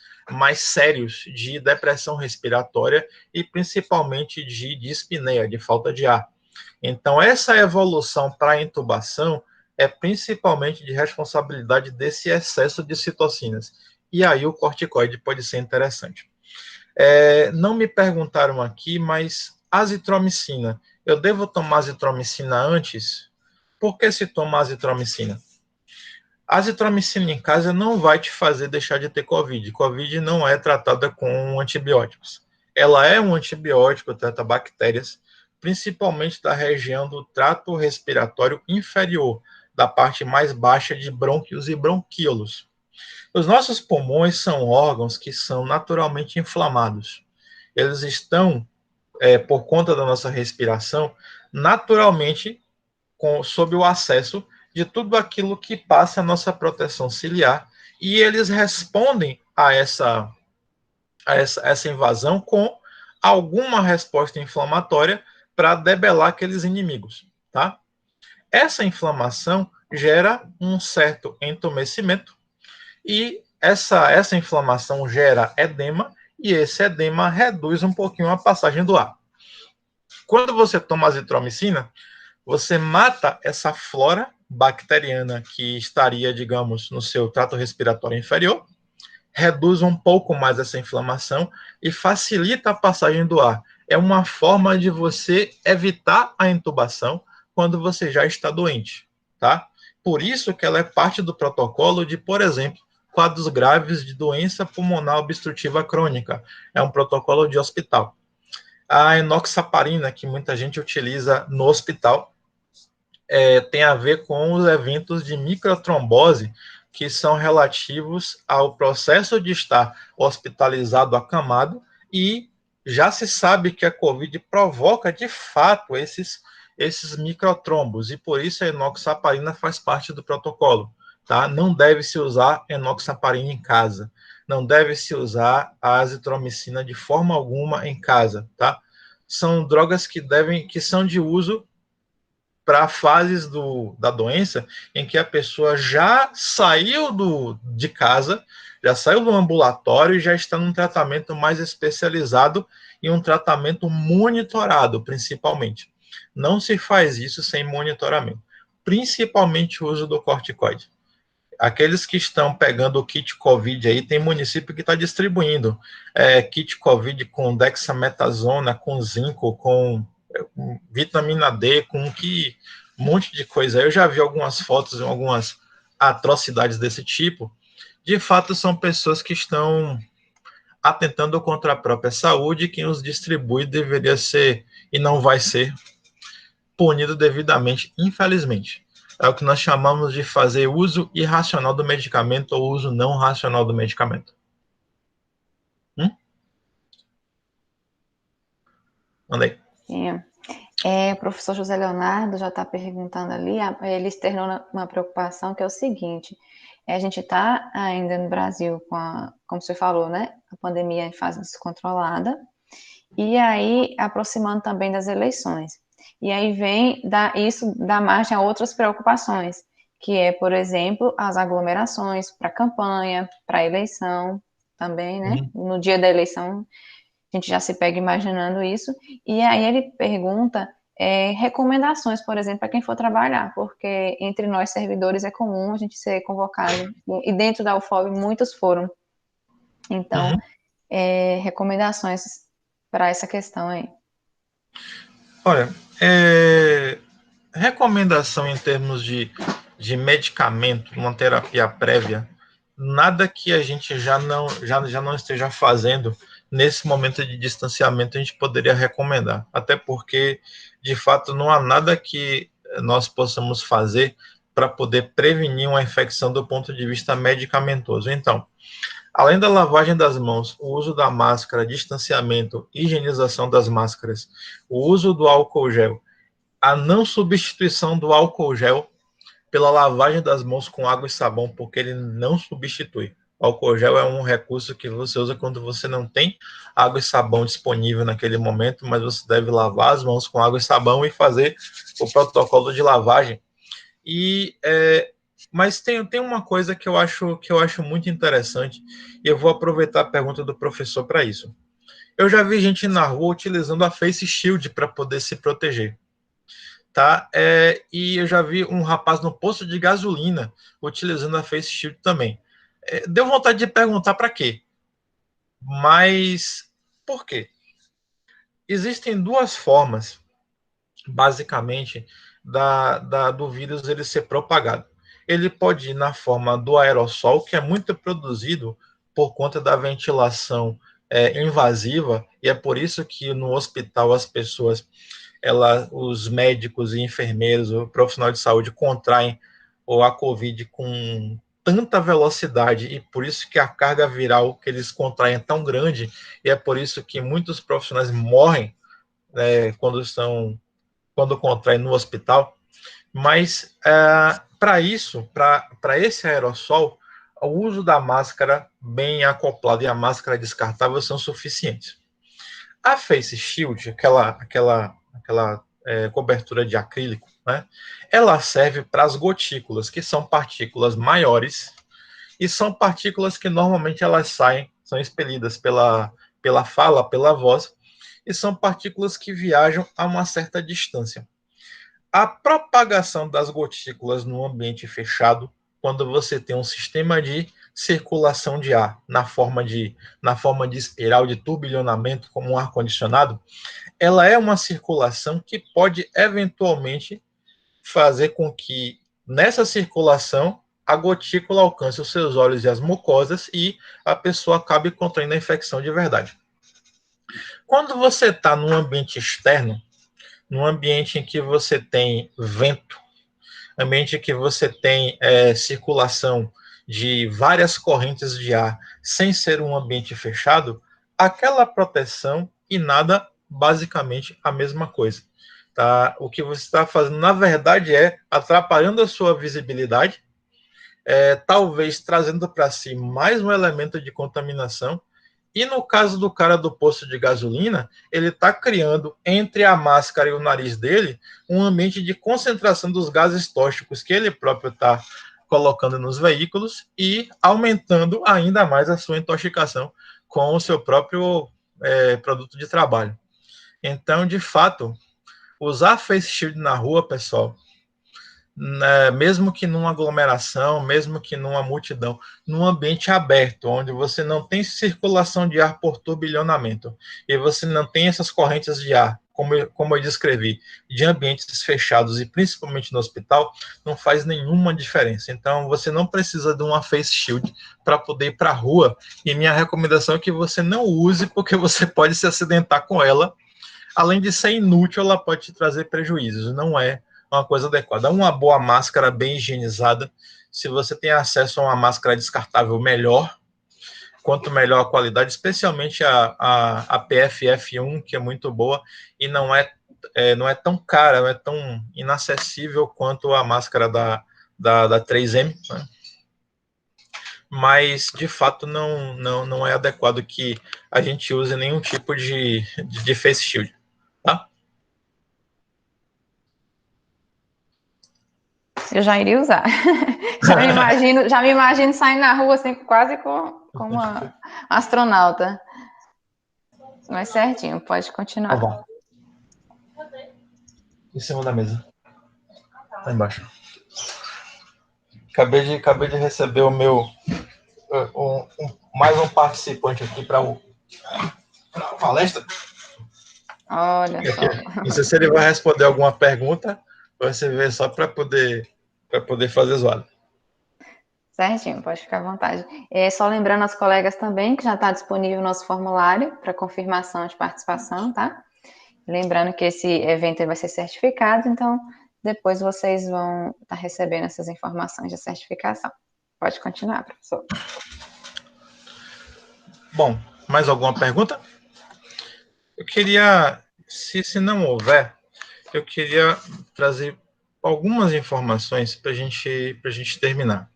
sérios de depressão respiratória e principalmente de dispneia, de falta de ar. Então, essa evolução para a intubação é principalmente de responsabilidade desse excesso de citocinas. E aí o corticoide pode ser interessante. Não me perguntaram aqui, mas azitromicina, eu devo tomar azitromicina antes? Por que se toma azitromicina? A azitromicina em casa não vai te fazer deixar de ter COVID. COVID não é tratada com antibióticos. Ela é um antibiótico, trata bactérias, principalmente da região do trato respiratório inferior, da parte mais baixa de brônquios e bronquíolos. Os nossos pulmões são órgãos que são naturalmente inflamados. Eles estão, por conta da nossa respiração, naturalmente sob o acesso de tudo aquilo que passa a nossa proteção ciliar, e eles respondem a essa invasão com alguma resposta inflamatória para debelar aqueles inimigos, tá? Essa inflamação gera um certo entumecimento e essa inflamação gera edema e esse edema reduz um pouquinho a passagem do ar. Quando você toma azitromicina, você mata essa flora bacteriana que estaria, digamos, no seu trato respiratório inferior, reduz um pouco mais essa inflamação e facilita a passagem do ar. É uma forma de você evitar a intubação quando você já está doente, tá? Por isso que ela é parte do protocolo de, por exemplo, quadros graves de doença pulmonar obstrutiva crônica. É um protocolo de hospital. A enoxaparina, que muita gente utiliza no hospital, tem a ver com os eventos de microtrombose que são relativos ao processo de estar hospitalizado acamado e já se sabe que a COVID provoca de fato esses microtrombos e por isso a enoxaparina faz parte do protocolo, tá? Não deve se usar enoxaparina em casa, não deve se usar a azitromicina de forma alguma em casa, tá? São drogas que são de uso para fases da doença em que a pessoa já saiu de casa, já saiu do ambulatório e já está num tratamento mais especializado e um tratamento monitorado, principalmente. Não se faz isso sem monitoramento, principalmente o uso do corticoide. Aqueles que estão pegando o kit COVID aí, tem município que está distribuindo kit COVID com dexametasona, com zinco, com vitamina D, com um monte de coisa. Eu já vi algumas fotos, algumas atrocidades desse tipo. De fato, são pessoas que estão atentando contra a própria saúde, e quem os distribui deveria ser, e não vai ser, punido devidamente, infelizmente. É o que nós chamamos de fazer uso irracional do medicamento ou uso não racional do medicamento. Manda aí. Sim. O professor José Leonardo já está perguntando ali, ele externou uma preocupação que é o seguinte, a gente está ainda no Brasil como você falou, né, a pandemia em fase descontrolada, e aí aproximando também das eleições. E aí isso dá margem a outras preocupações, que é, por exemplo, as aglomerações para campanha, para eleição também, né, no dia da eleição, a gente já se pega imaginando isso, e aí ele pergunta recomendações, por exemplo, para quem for trabalhar, porque entre nós servidores é comum a gente ser convocado, e dentro da UFOB muitos foram. Então, recomendações para essa questão aí. Olha, recomendação em termos de medicamento, uma terapia prévia, nada que a gente já não esteja fazendo nesse momento de distanciamento a gente poderia recomendar, até porque, de fato, não há nada que nós possamos fazer para poder prevenir uma infecção do ponto de vista medicamentoso. Então, além da lavagem das mãos, o uso da máscara, distanciamento, higienização das máscaras, o uso do álcool gel, a não substituição do álcool gel pela lavagem das mãos com água e sabão, porque ele não substitui. O álcool gel é um recurso que você usa quando você não tem água e sabão disponível naquele momento, mas você deve lavar as mãos com água e sabão e fazer o protocolo de lavagem. Mas tem uma coisa que eu acho muito interessante, e eu vou aproveitar a pergunta do professor para isso. Eu já vi gente na rua utilizando a face shield para poder se proteger. Tá? E eu já vi um rapaz no posto de gasolina utilizando a face shield também. Deu vontade de perguntar para quê? Mas por quê? Existem duas formas, basicamente, do vírus ele ser propagado. Ele pode ir na forma do aerossol, que é muito produzido por conta da ventilação invasiva, e é por isso que no hospital as pessoas, os médicos e enfermeiros, o profissional de saúde contraem a COVID com tanta velocidade e por isso que a carga viral que eles contraem é tão grande e é por isso que muitos profissionais morrem quando contraem no hospital. Mas para isso, para esse aerossol, o uso da máscara bem acoplada e a máscara descartável são suficientes. A face shield, aquela cobertura de acrílico, né? Ela serve para as gotículas, que são partículas maiores e são partículas que normalmente elas saem, são expelidas pela fala, pela voz, e são partículas que viajam a uma certa distância. A propagação das gotículas no ambiente fechado, quando você tem um sistema de circulação de ar na forma de espiral de turbilhonamento, como um ar-condicionado, ela é uma circulação que pode eventualmente fazer com que nessa circulação a gotícula alcance os seus olhos e as mucosas e a pessoa acabe contraindo a infecção de verdade. Quando você está num ambiente externo, num ambiente em que você tem vento, ambiente em que você tem circulação de várias correntes de ar, sem ser um ambiente fechado, aquela proteção e nada, basicamente, a mesma coisa. Tá? O que você está fazendo, na verdade, é atrapalhando a sua visibilidade, talvez trazendo para si mais um elemento de contaminação. E no caso do cara do posto de gasolina, ele está criando entre a máscara e o nariz dele um ambiente de concentração dos gases tóxicos que ele próprio está colocando nos veículos e aumentando ainda mais a sua intoxicação com o seu próprio produto de trabalho. Então, de fato, usar face shield na rua, pessoal, né, mesmo que numa aglomeração, mesmo que numa multidão, num ambiente aberto, onde você não tem circulação de ar por turbilhonamento, e você não tem essas correntes de ar, como eu descrevi, de ambientes fechados, e principalmente no hospital, não faz nenhuma diferença. Então, você não precisa de uma face shield para poder ir para a rua, e minha recomendação é que você não use, porque você pode se acidentar com ela. Além de ser inútil, ela pode te trazer prejuízos. Não é uma coisa adequada. Uma boa máscara bem higienizada. Se você tem acesso a uma máscara descartável, melhor. Quanto melhor a qualidade, especialmente a PFF1, que é muito boa e não é tão cara, não é tão inacessível quanto a máscara da 3M, né? Mas, de fato, não é adequado que a gente use nenhum tipo de face shield. Tá? Eu já iria usar. Já me imagino saindo na rua assim, quase como uma astronauta. Mas certinho, pode continuar. Tá bom. Em cima da mesa. Lá embaixo. Acabei de receber o meu mais um participante aqui para a palestra. Olha só. Não sei se ele vai responder alguma pergunta, ou você vê só para poder fazer zoado. Certinho, pode ficar à vontade. Só lembrando aos colegas também que já está disponível o nosso formulário para confirmação de participação, tá? Lembrando que esse evento vai ser certificado, então depois vocês vão estar recebendo essas informações de certificação. Pode continuar, professor. Bom, mais alguma pergunta? Eu queria, se não houver, eu queria trazer algumas informações para a gente terminar.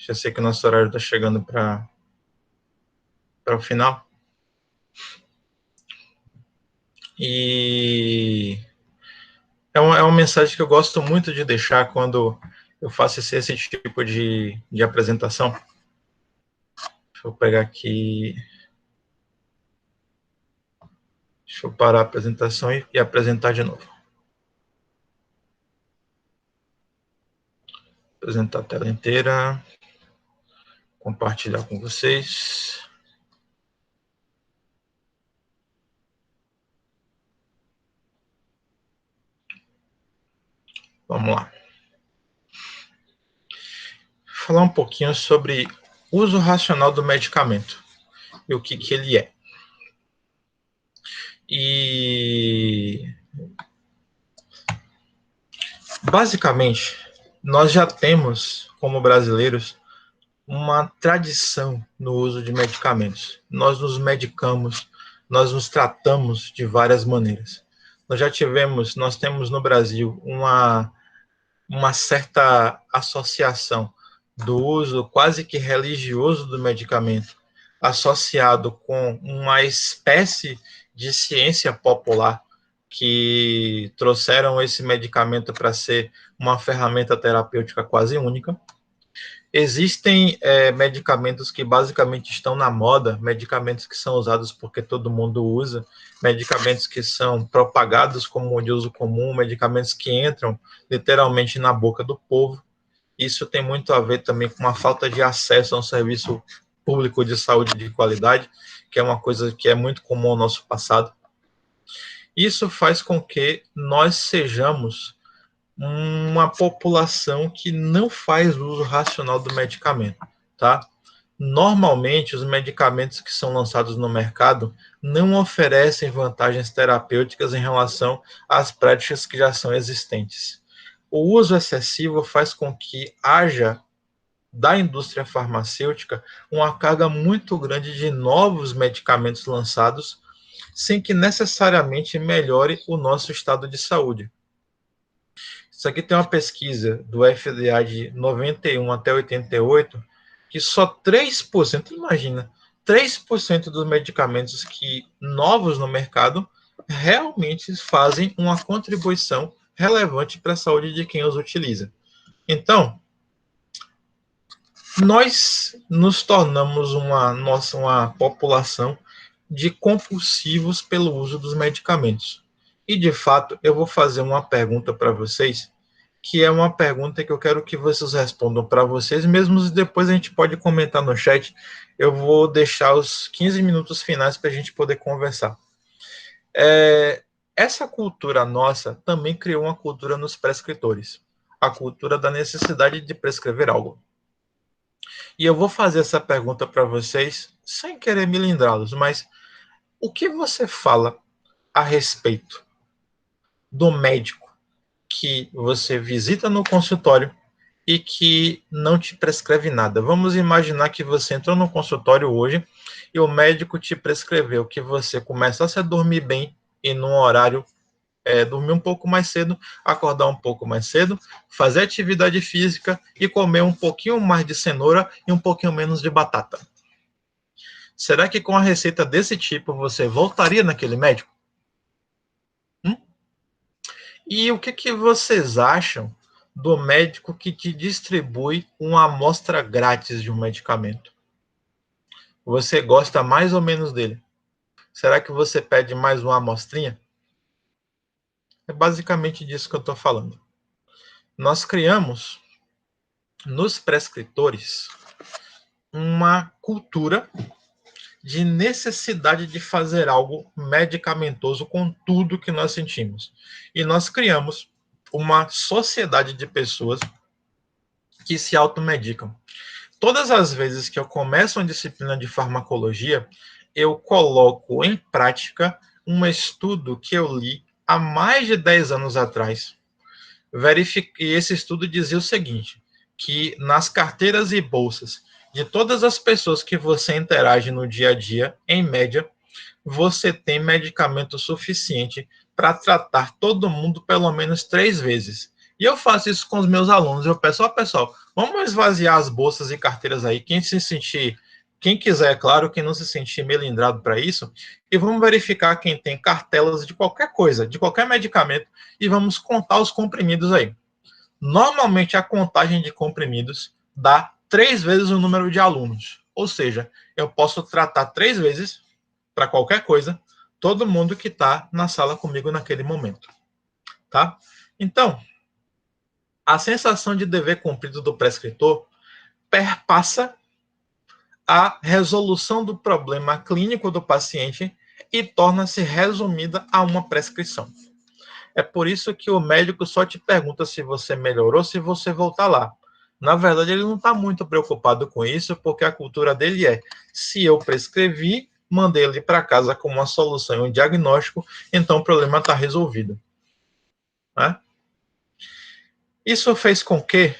Já sei que o nosso horário está chegando para o final. E é uma mensagem que eu gosto muito de deixar quando eu faço esse tipo de apresentação. Deixa eu pegar aqui. Deixa eu parar a apresentação e apresentar de novo. Apresentar a tela inteira. Compartilhar com vocês. Vamos lá. Falar um pouquinho sobre uso racional do medicamento e o que ele é. E basicamente, nós já temos, como brasileiros, uma tradição no uso de medicamentos. Nós nos medicamos, nós nos tratamos de várias maneiras. Nós temos no Brasil uma certa associação do uso quase que religioso do medicamento associado com uma espécie de ciência popular que trouxeram esse medicamento para ser uma ferramenta terapêutica quase única. Existem medicamentos que basicamente estão na moda, medicamentos que são usados porque todo mundo usa, medicamentos que são propagados como de uso comum, medicamentos que entram literalmente na boca do povo. Isso tem muito a ver também com uma falta de acesso a um serviço público de saúde de qualidade, que é uma coisa que é muito comum no nosso passado. Isso faz com que nós sejamos uma população que não faz uso racional do medicamento, tá? Normalmente, os medicamentos que são lançados no mercado não oferecem vantagens terapêuticas em relação às práticas que já são existentes. O uso excessivo faz com que haja, da indústria farmacêutica, uma carga muito grande de novos medicamentos lançados, sem que necessariamente melhore o nosso estado de saúde. Isso aqui tem uma pesquisa do FDA de 91 até 88, que só 3%, imagina, 3% dos medicamentos que novos no mercado realmente fazem uma contribuição relevante para a saúde de quem os utiliza. Então, nós nos tornamos uma população de compulsivos pelo uso dos medicamentos. E, de fato, eu vou fazer uma pergunta para vocês, que é uma pergunta que eu quero que vocês respondam para vocês mesmos, e depois a gente pode comentar no chat. Eu vou deixar os 15 minutos finais para a gente poder conversar. Essa cultura nossa também criou uma cultura nos prescritores, a cultura da necessidade de prescrever algo. E eu vou fazer essa pergunta para vocês, sem querer milindrá-los, mas o que você fala a respeito do médico que você visita no consultório e que não te prescreve nada? Vamos imaginar que você entrou no consultório hoje e o médico te prescreveu que você começasse a dormir bem e num horário, dormir um pouco mais cedo, acordar um pouco mais cedo, fazer atividade física e comer um pouquinho mais de cenoura e um pouquinho menos de batata. Será que com a receita desse tipo você voltaria naquele médico? E o que vocês acham do médico que te distribui uma amostra grátis de um medicamento? Você gosta mais ou menos dele? Será que você pede mais uma amostrinha? É basicamente disso que eu estou falando. Nós criamos nos prescritores uma cultura de necessidade de fazer algo medicamentoso com tudo que nós sentimos. E nós criamos uma sociedade de pessoas que se automedicam. Todas as vezes que eu começo uma disciplina de farmacologia, eu coloco em prática um estudo que eu li há mais de 10 anos atrás. E esse estudo dizia o seguinte, que nas carteiras e bolsas de todas as pessoas que você interage no dia a dia, em média, você tem medicamento suficiente para tratar todo mundo pelo menos 3 vezes. E eu faço isso com os meus alunos. Eu peço, pessoal, vamos esvaziar as bolsas e carteiras aí. Quem quiser, é claro, quem não se sentir melindrado para isso, e vamos verificar quem tem cartelas de qualquer coisa, de qualquer medicamento, e vamos contar os comprimidos aí. Normalmente, a contagem de comprimidos dá 3 vezes o número de alunos. Ou seja, eu posso tratar 3 vezes, para qualquer coisa, todo mundo que está na sala comigo naquele momento. Tá? Então, a sensação de dever cumprido do prescritor perpassa a resolução do problema clínico do paciente e torna-se resumida a uma prescrição. É por isso que o médico só te pergunta se você melhorou, se você voltar lá. Na verdade, ele não está muito preocupado com isso, porque a cultura dele é, se eu prescrevi, mandei ele para casa com uma solução e um diagnóstico, então o problema está resolvido. Né? Isso fez com que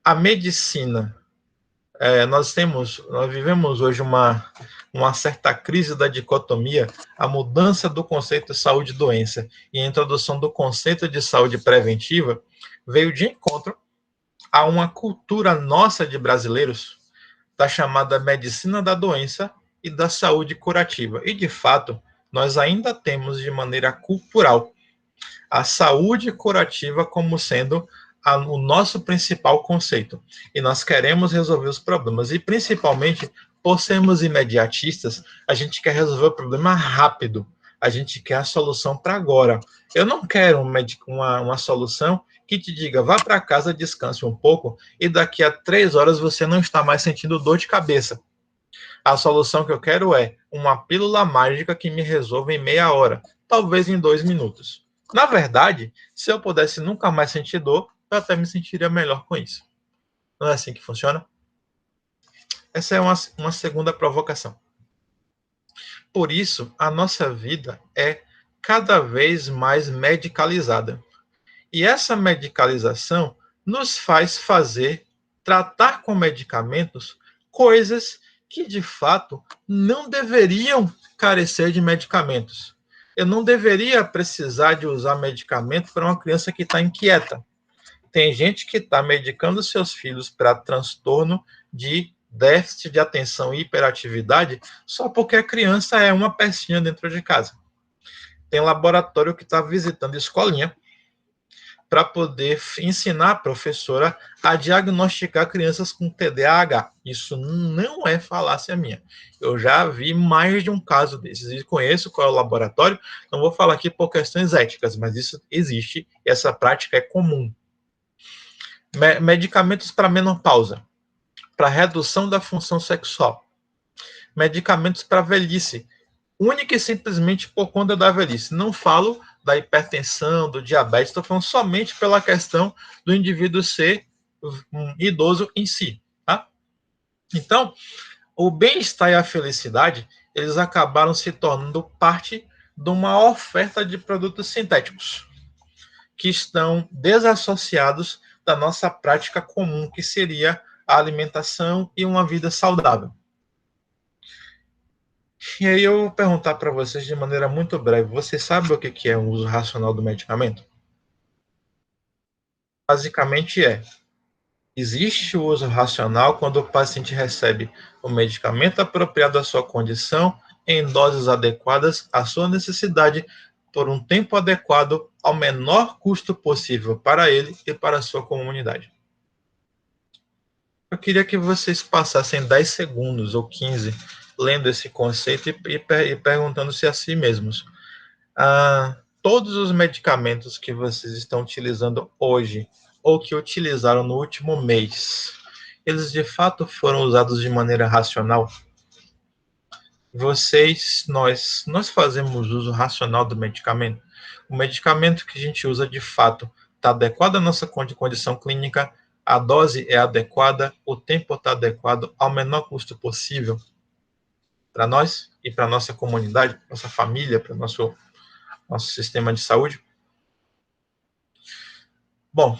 a medicina, nós vivemos hoje uma certa crise da dicotomia, a mudança do conceito de saúde e doença e a introdução do conceito de saúde preventiva veio de encontro a uma cultura nossa de brasileiros, da chamada medicina da doença e da saúde curativa. E, de fato, nós ainda temos de maneira cultural a saúde curativa como sendo o nosso principal conceito. E nós queremos resolver os problemas. E, principalmente, por sermos imediatistas, a gente quer resolver o problema rápido. A gente quer a solução para agora. Eu não quero uma solução que te diga, vá para casa, descanse um pouco, e daqui a 3 horas você não está mais sentindo dor de cabeça. A solução que eu quero é uma pílula mágica que me resolva em meia hora, talvez em 2 minutos. Na verdade, se eu pudesse nunca mais sentir dor, eu até me sentiria melhor com isso. Não é assim que funciona? Essa é uma segunda provocação. Por isso, a nossa vida é cada vez mais medicalizada. E essa medicalização nos faz tratar com medicamentos coisas que, de fato, não deveriam carecer de medicamentos. Eu não deveria precisar de usar medicamento para uma criança que está inquieta. Tem gente que está medicando seus filhos para transtorno de déficit de atenção e hiperatividade só porque a criança é uma pecinha dentro de casa. Tem laboratório que está visitando escolinha para poder ensinar a professora a diagnosticar crianças com TDAH. Isso não é falácia minha. Eu já vi mais de um caso desses e conheço qual é o laboratório. Não vou falar aqui por questões éticas, mas isso existe e essa prática é comum. Medicamentos para menopausa, para redução da função sexual, medicamentos para velhice, única e simplesmente por conta da velhice. Não falo da hipertensão, do diabetes, estou falando somente pela questão do indivíduo ser um idoso em si. Tá? Então, o bem-estar e a felicidade, eles acabaram se tornando parte de uma oferta de produtos sintéticos, que estão desassociados da nossa prática comum, que seria a alimentação e uma vida saudável. E aí eu vou perguntar para vocês de maneira muito breve, você sabe o que é o uso racional do medicamento? Basicamente existe o uso racional quando o paciente recebe o medicamento apropriado à sua condição, em doses adequadas à sua necessidade, por um tempo adequado, ao menor custo possível para ele e para a sua comunidade. Eu queria que vocês passassem 10 segundos ou 15 lendo esse conceito e perguntando-se a si mesmos. Todos os medicamentos que vocês estão utilizando hoje ou que utilizaram no último mês, eles de fato foram usados de maneira racional? Nós fazemos uso racional do medicamento? O medicamento que a gente usa de fato está adequado à nossa condição clínica, a dose é adequada, o tempo está adequado, ao menor custo possível para nós e para nossa comunidade, nossa família, para nosso sistema de saúde? Bom,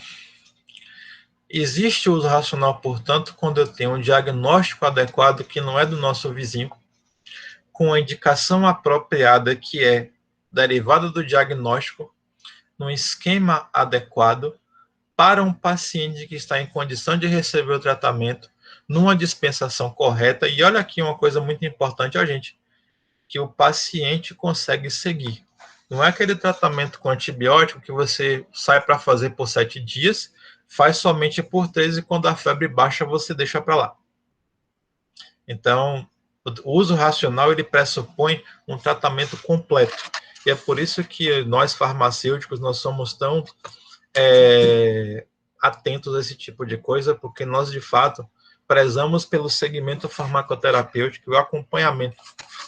existe o uso racional, portanto, quando eu tenho um diagnóstico adequado que não é do nosso vizinho, com a indicação apropriada que é derivada do diagnóstico, num esquema adequado para um paciente que está em condição de receber o tratamento, numa dispensação correta. E olha aqui uma coisa muito importante, a gente, que o paciente consegue seguir. Não é aquele tratamento com antibiótico que você sai para fazer por 7 dias, faz somente por 3 e quando a febre baixa você deixa para lá. Então, o uso racional ele pressupõe um tratamento completo. E é por isso que nós farmacêuticos nós somos tão atentos a esse tipo de coisa, porque nós de fato prezamos pelo segmento farmacoterapêutico e o acompanhamento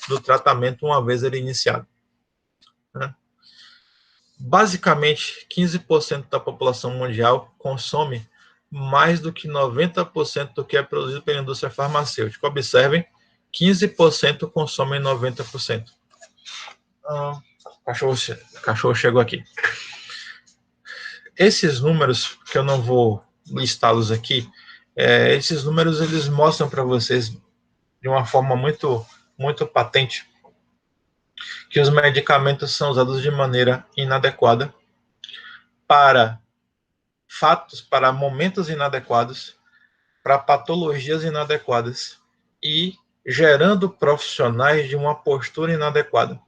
do tratamento uma vez ele iniciado. Né? Basicamente, 15% da população mundial consome mais do que 90% do que é produzido pela indústria farmacêutica. Observem, 15% consomem 90%. Cachorro chegou aqui. Esses números, que eu não vou listá-los aqui, esses números eles mostram para vocês de uma forma muito, muito patente que os medicamentos são usados de maneira inadequada para fatos, para momentos inadequados, para patologias inadequadas e gerando profissionais de uma postura inadequada.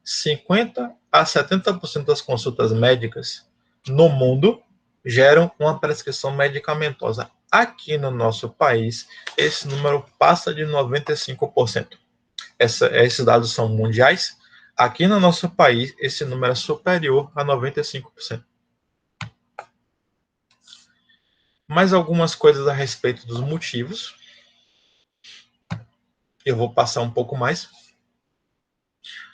50 a 70% das consultas médicas no mundo geram uma prescrição medicamentosa. Aqui no nosso país, esse número passa de 95%. Esses dados são mundiais. Aqui no nosso país, esse número é superior a 95%. Mais algumas coisas a respeito dos motivos. Eu vou passar um pouco mais.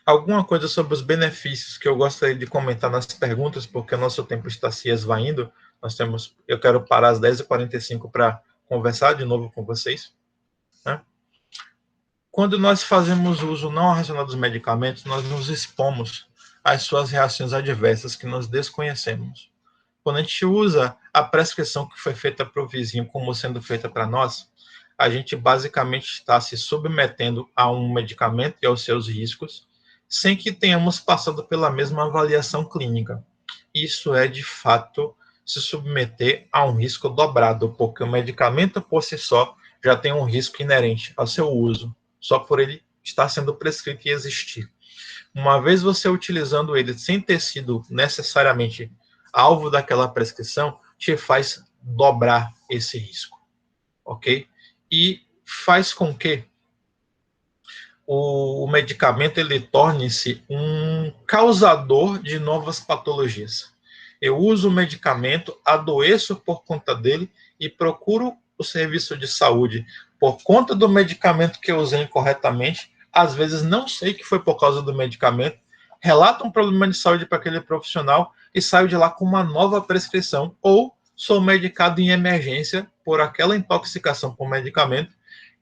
Alguma coisa sobre os benefícios que eu gostaria de comentar nas perguntas, porque o nosso tempo está se esvaindo. Eu quero parar às 10h45 para conversar de novo com vocês. Né? Quando nós fazemos uso não racional dos medicamentos, nós nos expomos às suas reações adversas que nós desconhecemos. Quando a gente usa a prescrição que foi feita para o vizinho como sendo feita para nós, a gente basicamente está se submetendo a um medicamento e aos seus riscos, sem que tenhamos passado pela mesma avaliação clínica. Isso é, de fato, se submeter a um risco dobrado, porque o medicamento por si só já tem um risco inerente ao seu uso, só por ele estar sendo prescrito e existir. Uma vez você utilizando ele sem ter sido necessariamente alvo daquela prescrição, te faz dobrar esse risco, ok? E faz com que o medicamento ele torne-se um causador de novas patologias. Eu uso o medicamento, adoeço por conta dele e procuro o serviço de saúde por conta do medicamento que eu usei incorretamente. Às vezes não sei que foi por causa do medicamento, relato um problema de saúde para aquele profissional e saio de lá com uma nova prescrição, ou sou medicado em emergência por aquela intoxicação por medicamento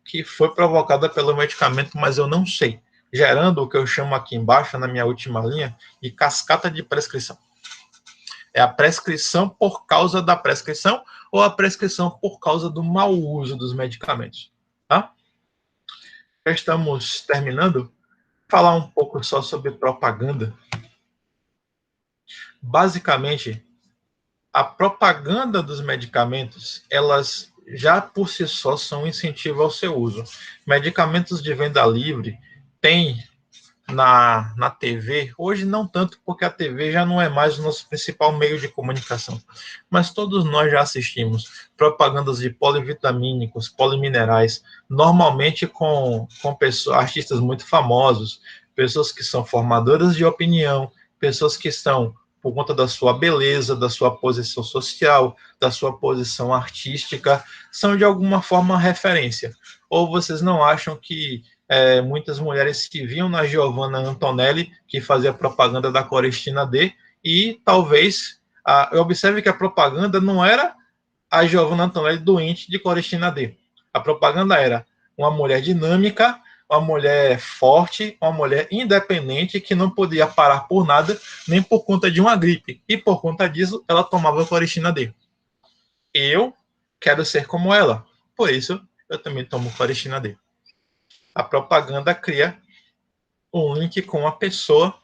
que foi provocada pelo medicamento, mas eu não sei, gerando o que eu chamo aqui embaixo, na minha última linha, de cascata de prescrição. É a prescrição por causa da prescrição ou a prescrição por causa do mau uso dos medicamentos. Tá? Já estamos terminando. Falar um pouco só sobre propaganda. Basicamente, a propaganda dos medicamentos, elas já por si só são um incentivo ao seu uso. Medicamentos de venda livre tem na TV, hoje não tanto, porque a TV já não é mais o nosso principal meio de comunicação, mas todos nós já assistimos propagandas de polivitamínicos, poliminerais, normalmente com pessoas, artistas muito famosos, pessoas que são formadoras de opinião, pessoas que estão por conta da sua beleza, da sua posição social, da sua posição artística, são de alguma forma referência. Ou vocês não acham que muitas mulheres que viam na Giovanna Antonelli, que fazia propaganda da Coristina D, e talvez, observe que a propaganda não era a Giovanna Antonelli doente de Coristina D. A propaganda era uma mulher dinâmica, uma mulher forte, uma mulher independente, que não podia parar por nada, nem por conta de uma gripe. E por conta disso, ela tomava Coristina D. Eu quero ser como ela, por isso eu também tomo Coristina D. A propaganda cria um link com a pessoa,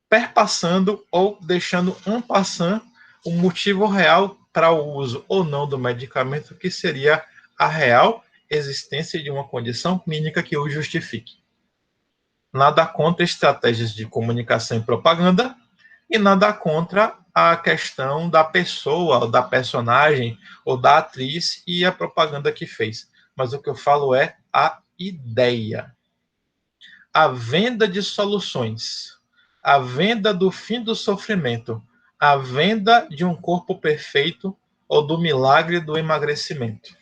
perpassando ou deixando en passant o motivo real para o uso ou não do medicamento, que seria a real existência de uma condição clínica que o justifique. Nada contra estratégias de comunicação e propaganda, e nada contra a questão da pessoa, ou da personagem, ou da atriz e a propaganda que fez. Mas o que eu falo é a ideia. A venda de soluções, a venda do fim do sofrimento, a venda de um corpo perfeito ou do milagre do emagrecimento.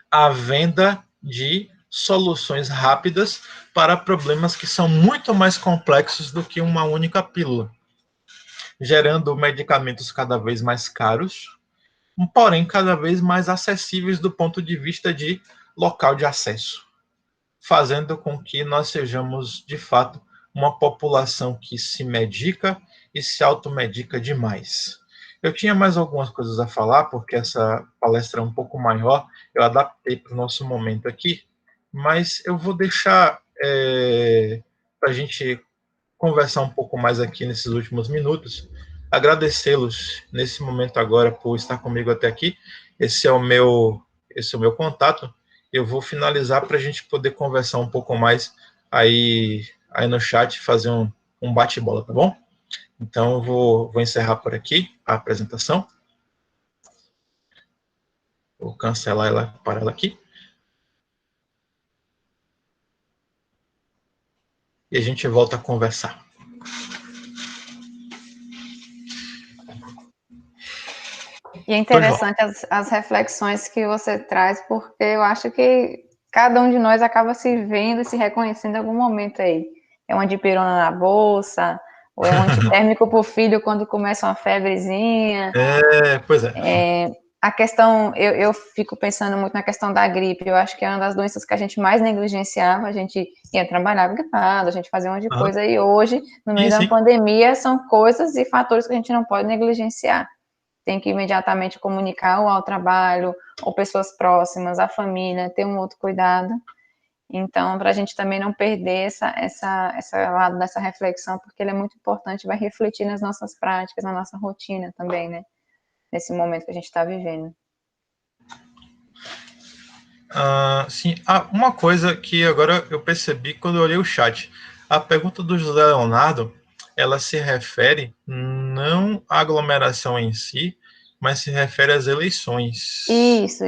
A venda de soluções rápidas para problemas que são muito mais complexos do que uma única pílula, gerando medicamentos cada vez mais caros, porém cada vez mais acessíveis do ponto de vista de local de acesso, fazendo com que nós sejamos, de fato, uma população que se medica e se automedica demais. Eu tinha mais algumas coisas a falar, porque essa palestra é um pouco maior, eu adaptei para o nosso momento aqui, mas eu vou deixar para a gente conversar um pouco mais aqui nesses últimos minutos, agradecê-los nesse momento agora por estar comigo até aqui. Esse é o meu contato. eu vou finalizar para a gente poder conversar um pouco mais aí no chat, fazer um bate-bola, tá bom? Então, eu vou encerrar por aqui a apresentação. Vou cancelar ela para ela aqui. E a gente volta a conversar. E é interessante as reflexões que você traz, porque eu acho que cada um de nós acaba se vendo e se reconhecendo em algum momento aí. É uma dipirona na bolsa, ou é um antitérmico para o filho quando começa uma febrezinha. Pois é. A questão, eu fico pensando muito na questão da gripe, eu acho que é uma das doenças que a gente mais negligenciava, a gente ia trabalhar gripado, a gente fazia um monte de coisa, e hoje, no meio da pandemia, são coisas e fatores que a gente não pode negligenciar. Tem que imediatamente comunicar ou ao trabalho, ou pessoas próximas, a família, ter um outro cuidado. Então, para a gente também não perder essa lado dessa reflexão, porque ele é muito importante, vai refletir nas nossas práticas, na nossa rotina também, né? Nesse momento que a gente está vivendo. Sim, uma coisa que agora eu percebi quando eu olhei o chat, a pergunta do José Leonardo, ela se refere não à aglomeração em si, mas se refere às eleições. Isso.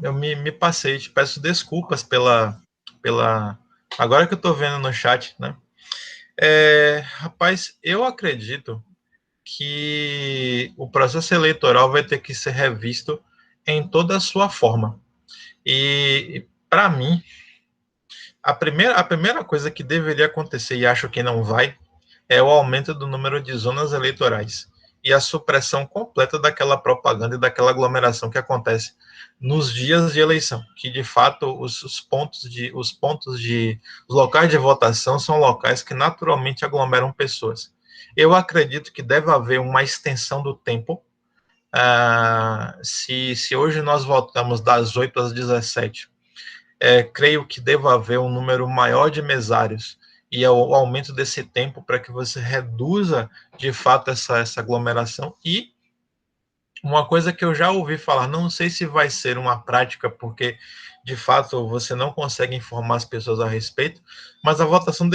Eu me passei, te peço desculpas pela... Agora que eu estou vendo no chat, né? Rapaz, eu acredito que o processo eleitoral vai ter que ser revisto em toda a sua forma. E, para mim, a primeira coisa que deveria acontecer, e acho que não vai, é o aumento do número de zonas eleitorais e a supressão completa daquela propaganda e daquela aglomeração que acontece nos dias de eleição, que de fato os locais de votação são locais que naturalmente aglomeram pessoas. Eu acredito que deve haver uma extensão do tempo. Se hoje nós votamos das 8 às 17, creio que deva haver um número maior de mesários e o aumento desse tempo para que você reduza de fato essa aglomeração. E uma coisa que eu já ouvi falar, não sei se vai ser uma prática, porque de fato você não consegue informar as pessoas a respeito, mas a votação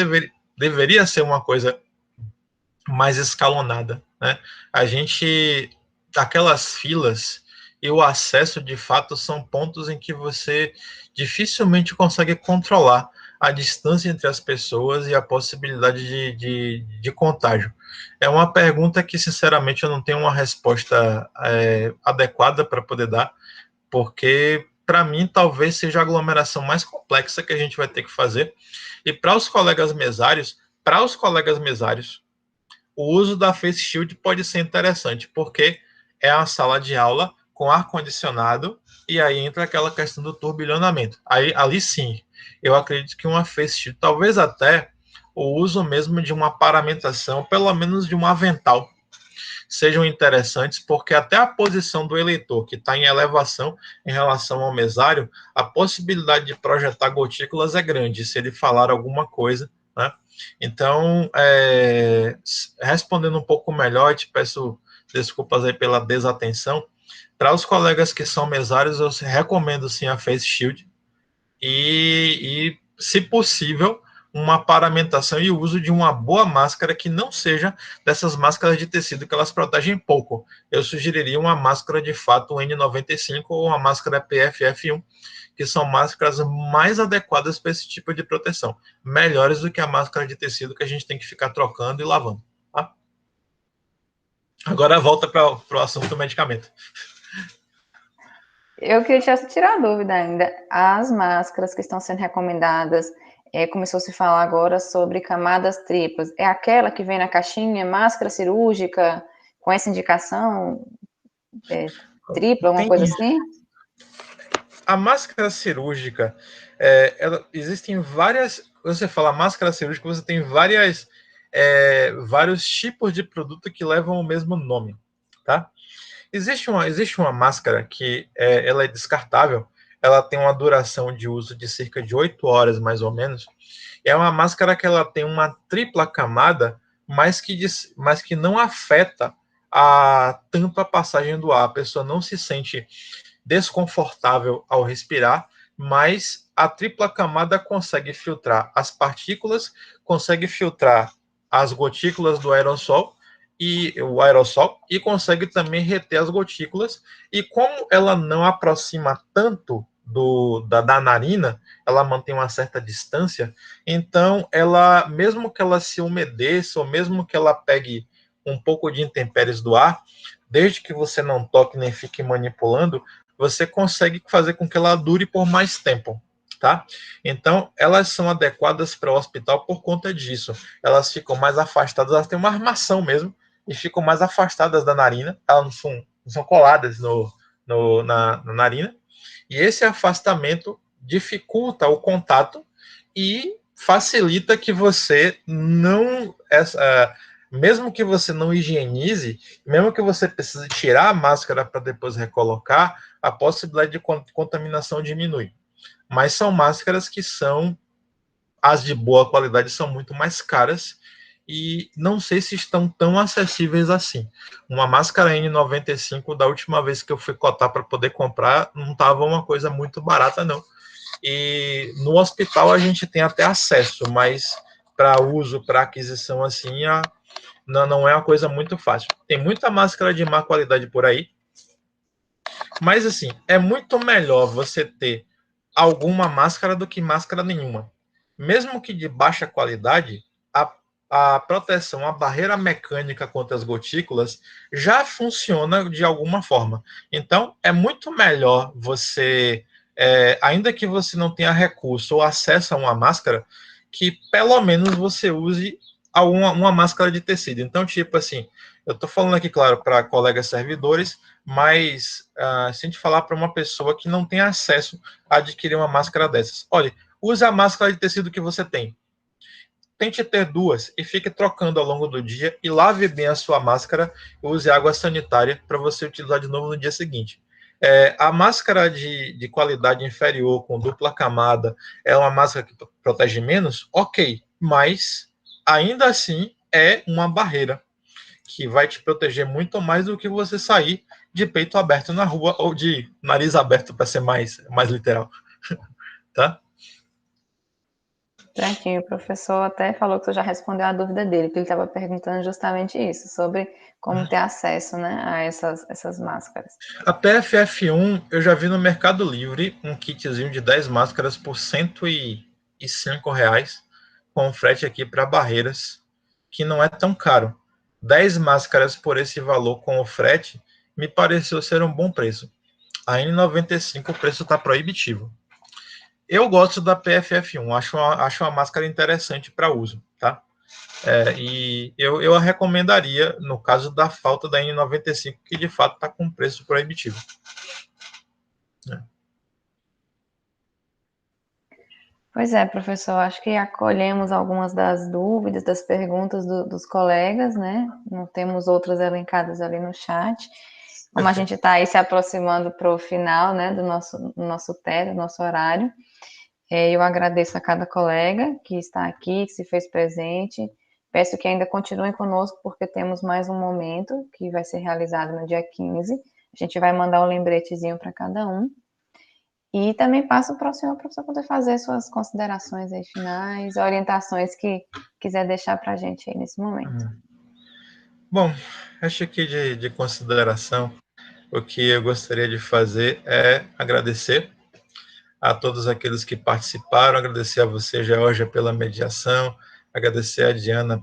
deveria ser uma coisa mais escalonada, né? Aquelas filas e o acesso, de fato, são pontos em que você dificilmente consegue controlar a distância entre as pessoas e a possibilidade de contágio. É uma pergunta que, sinceramente, eu não tenho uma resposta adequada para poder dar, porque, para mim, talvez seja a aglomeração mais complexa que a gente vai ter que fazer. E para os colegas mesários, o uso da face shield pode ser interessante, porque é uma sala de aula com ar-condicionado e aí entra aquela questão do turbilhonamento. Ali sim, eu acredito que uma face shield, talvez até o uso mesmo de uma paramentação, pelo menos de um avental, sejam interessantes, porque até a posição do eleitor, que está em elevação em relação ao mesário, a possibilidade de projetar gotículas é grande, se ele falar alguma coisa, né? Então, respondendo um pouco melhor, te peço desculpas aí pela desatenção. Para os colegas que são mesários, eu recomendo sim a Face Shield e se possível, uma paramentação e o uso de uma boa máscara que não seja dessas máscaras de tecido que elas protegem pouco. Eu sugeriria uma máscara de fato N95 ou uma máscara PFF1, que são máscaras mais adequadas para esse tipo de proteção, melhores do que a máscara de tecido que a gente tem que ficar trocando e lavando. Tá? Agora volta para o assunto do medicamento. Eu queria tirar a dúvida ainda. As máscaras que estão sendo recomendadas, começou a se falar agora sobre camadas triplas. É aquela que vem na caixinha, máscara cirúrgica, com essa indicação tripla, alguma coisa assim? A máscara cirúrgica, existem várias. Você fala máscara cirúrgica, você tem vários tipos de produto que levam o mesmo nome, tá? Existe uma máscara que ela é descartável, ela tem uma duração de uso de cerca de 8 horas, mais ou menos. É uma máscara que ela tem uma tripla camada, mas que não afeta tanto a passagem do ar. A pessoa não se sente desconfortável ao respirar, mas a tripla camada consegue filtrar as partículas, consegue filtrar as gotículas do aerossol e consegue também reter as gotículas. E como ela não aproxima tanto da narina, ela mantém uma certa distância, então ela, mesmo que ela se umedeça, ou mesmo que ela pegue um pouco de intempéries do ar, desde que você não toque nem fique manipulando, você consegue fazer com que ela dure por mais tempo, tá? Então, elas são adequadas para o hospital por conta disso. Elas ficam mais afastadas, elas têm uma armação mesmo, e ficam mais afastadas da narina, elas não são coladas na narina, e esse afastamento dificulta o contato e facilita que você não... mesmo que você não higienize, mesmo que você precise tirar a máscara para depois recolocar, a possibilidade de contaminação diminui. Mas são máscaras que são, as de boa qualidade são muito mais caras e não sei se estão tão acessíveis assim. Uma máscara N95, da última vez que eu fui cotar para poder comprar, não estava uma coisa muito barata, não. E no hospital a gente tem até acesso, mas para uso, para aquisição assim, não é uma coisa muito fácil. Tem muita máscara de má qualidade por aí, mas assim, é muito melhor você ter alguma máscara do que máscara nenhuma. Mesmo que de baixa qualidade, a proteção, a barreira mecânica contra as gotículas já funciona de alguma forma. Então, é muito melhor você, ainda que você não tenha recurso ou acesso a uma máscara, que pelo menos você use uma máscara de tecido. Então, tipo assim, eu estou falando aqui, claro, para colegas servidores, mas se a gente falar para uma pessoa que não tem acesso a adquirir uma máscara dessas, olha, use a máscara de tecido que você tem. Tente ter duas e fique trocando ao longo do dia e lave bem a sua máscara e use água sanitária para você utilizar de novo no dia seguinte. A máscara de qualidade inferior, com dupla camada, é uma máscara que protege menos? Ok, mas ainda assim é uma barreira que vai te proteger muito mais do que você sair de peito aberto na rua ou de nariz aberto, para ser mais literal, tá? Certinho, o professor até falou que você já respondeu a dúvida dele, que ele estava perguntando justamente isso, sobre como ter acesso, né, a essas máscaras. A PFF1, eu já vi no Mercado Livre um kitzinho de 10 máscaras por R$ 105, com frete aqui para Barreiras, que não é tão caro. 10 máscaras por esse valor com o frete me pareceu ser um bom preço. A N95 o preço está proibitivo. Eu gosto da PFF1, acho uma máscara interessante para uso, tá? E eu a recomendaria no caso da falta da N95, que de fato está com preço proibitivo. Pois é, professor, acho que acolhemos algumas das dúvidas, das perguntas dos colegas, né? Não temos outras elencadas ali no chat. Como a gente está aí se aproximando para o final, né, do nosso TED, do nosso horário, eu agradeço a cada colega que está aqui, que se fez presente. Peço que ainda continuem conosco, porque temos mais um momento que vai ser realizado no dia 15. A gente vai mandar um lembretezinho para cada um. E também passo para o senhor, para você poder fazer suas considerações aí finais, orientações que quiser deixar para a gente aí nesse momento. Bom, acho que de consideração, o que eu gostaria de fazer é agradecer a todos aqueles que participaram, agradecer a você, Georgia, pela mediação, agradecer a Diana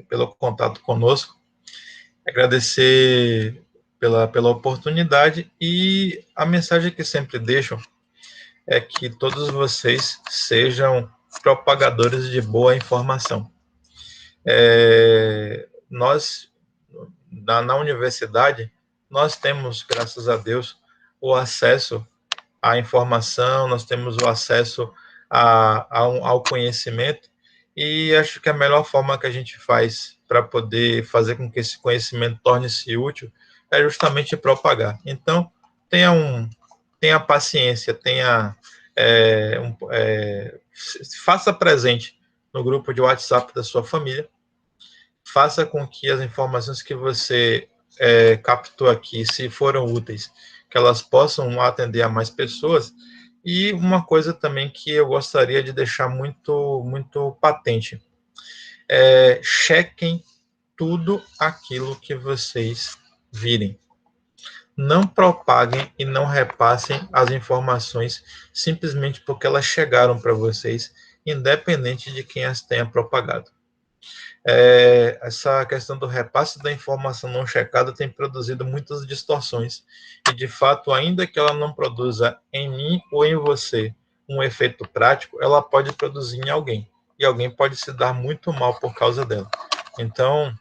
pelo contato conosco, agradecer pela oportunidade, e a mensagem que sempre deixo é que todos vocês sejam propagadores de boa informação. Nós, na universidade, nós temos, graças a Deus, o acesso à informação, nós temos o acesso ao conhecimento, e acho que a melhor forma que a gente faz para poder fazer com que esse conhecimento torne-se útil é justamente propagar. Então, tenha paciência, faça presente no grupo de WhatsApp da sua família, faça com que as informações que você captou aqui, se foram úteis, que elas possam atender a mais pessoas. E uma coisa também que eu gostaria de deixar muito patente, chequem tudo aquilo que vocês virem. Não propaguem e não repassem as informações simplesmente porque elas chegaram para vocês, independente de quem as tenha propagado. Essa questão do repasse da informação não checada tem produzido muitas distorções. E, de fato, ainda que ela não produza em mim ou em você um efeito prático, ela pode produzir em alguém. E alguém pode se dar muito mal por causa dela. Então,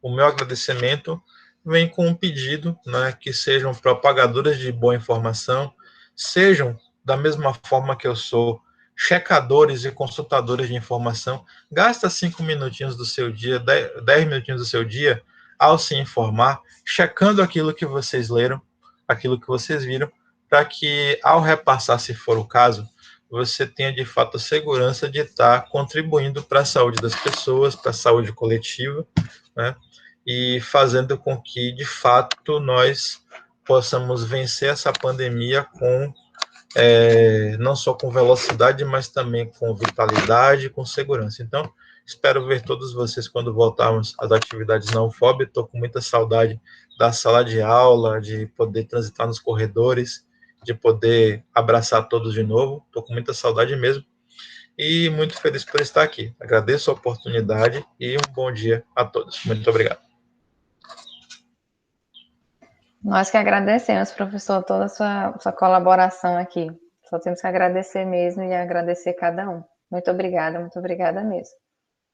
o meu agradecimento vem com um pedido, né, que sejam propagadores de boa informação, sejam, da mesma forma que eu sou, checadores e consultadores de informação. Gasta 5 minutinhos do seu dia, 10 minutinhos do seu dia, ao se informar, checando aquilo que vocês leram, aquilo que vocês viram, para que, ao repassar, se for o caso, você tenha de fato a segurança de estar contribuindo para a saúde das pessoas, para a saúde coletiva, né? E fazendo com que, de fato, nós possamos vencer essa pandemia com não só com velocidade, mas também com vitalidade, com segurança. Então, espero ver todos vocês quando voltarmos às atividades na UFOB. Estou com muita saudade da sala de aula, de poder transitar nos corredores, de poder abraçar todos de novo. Estou com muita saudade mesmo. E muito feliz por estar aqui. Agradeço a oportunidade e um bom dia a todos. Muito obrigado. Nós que agradecemos, professor, toda a sua colaboração aqui. Só temos que agradecer mesmo e agradecer cada um. Muito obrigada mesmo.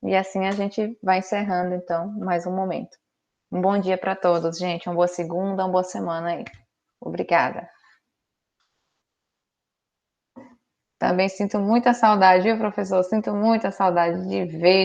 E assim a gente vai encerrando, então, mais um momento. Um bom dia para todos, gente. Uma boa segunda, uma boa semana aí. Obrigada. Também sinto muita saudade, viu, professor? Sinto muita saudade de ver,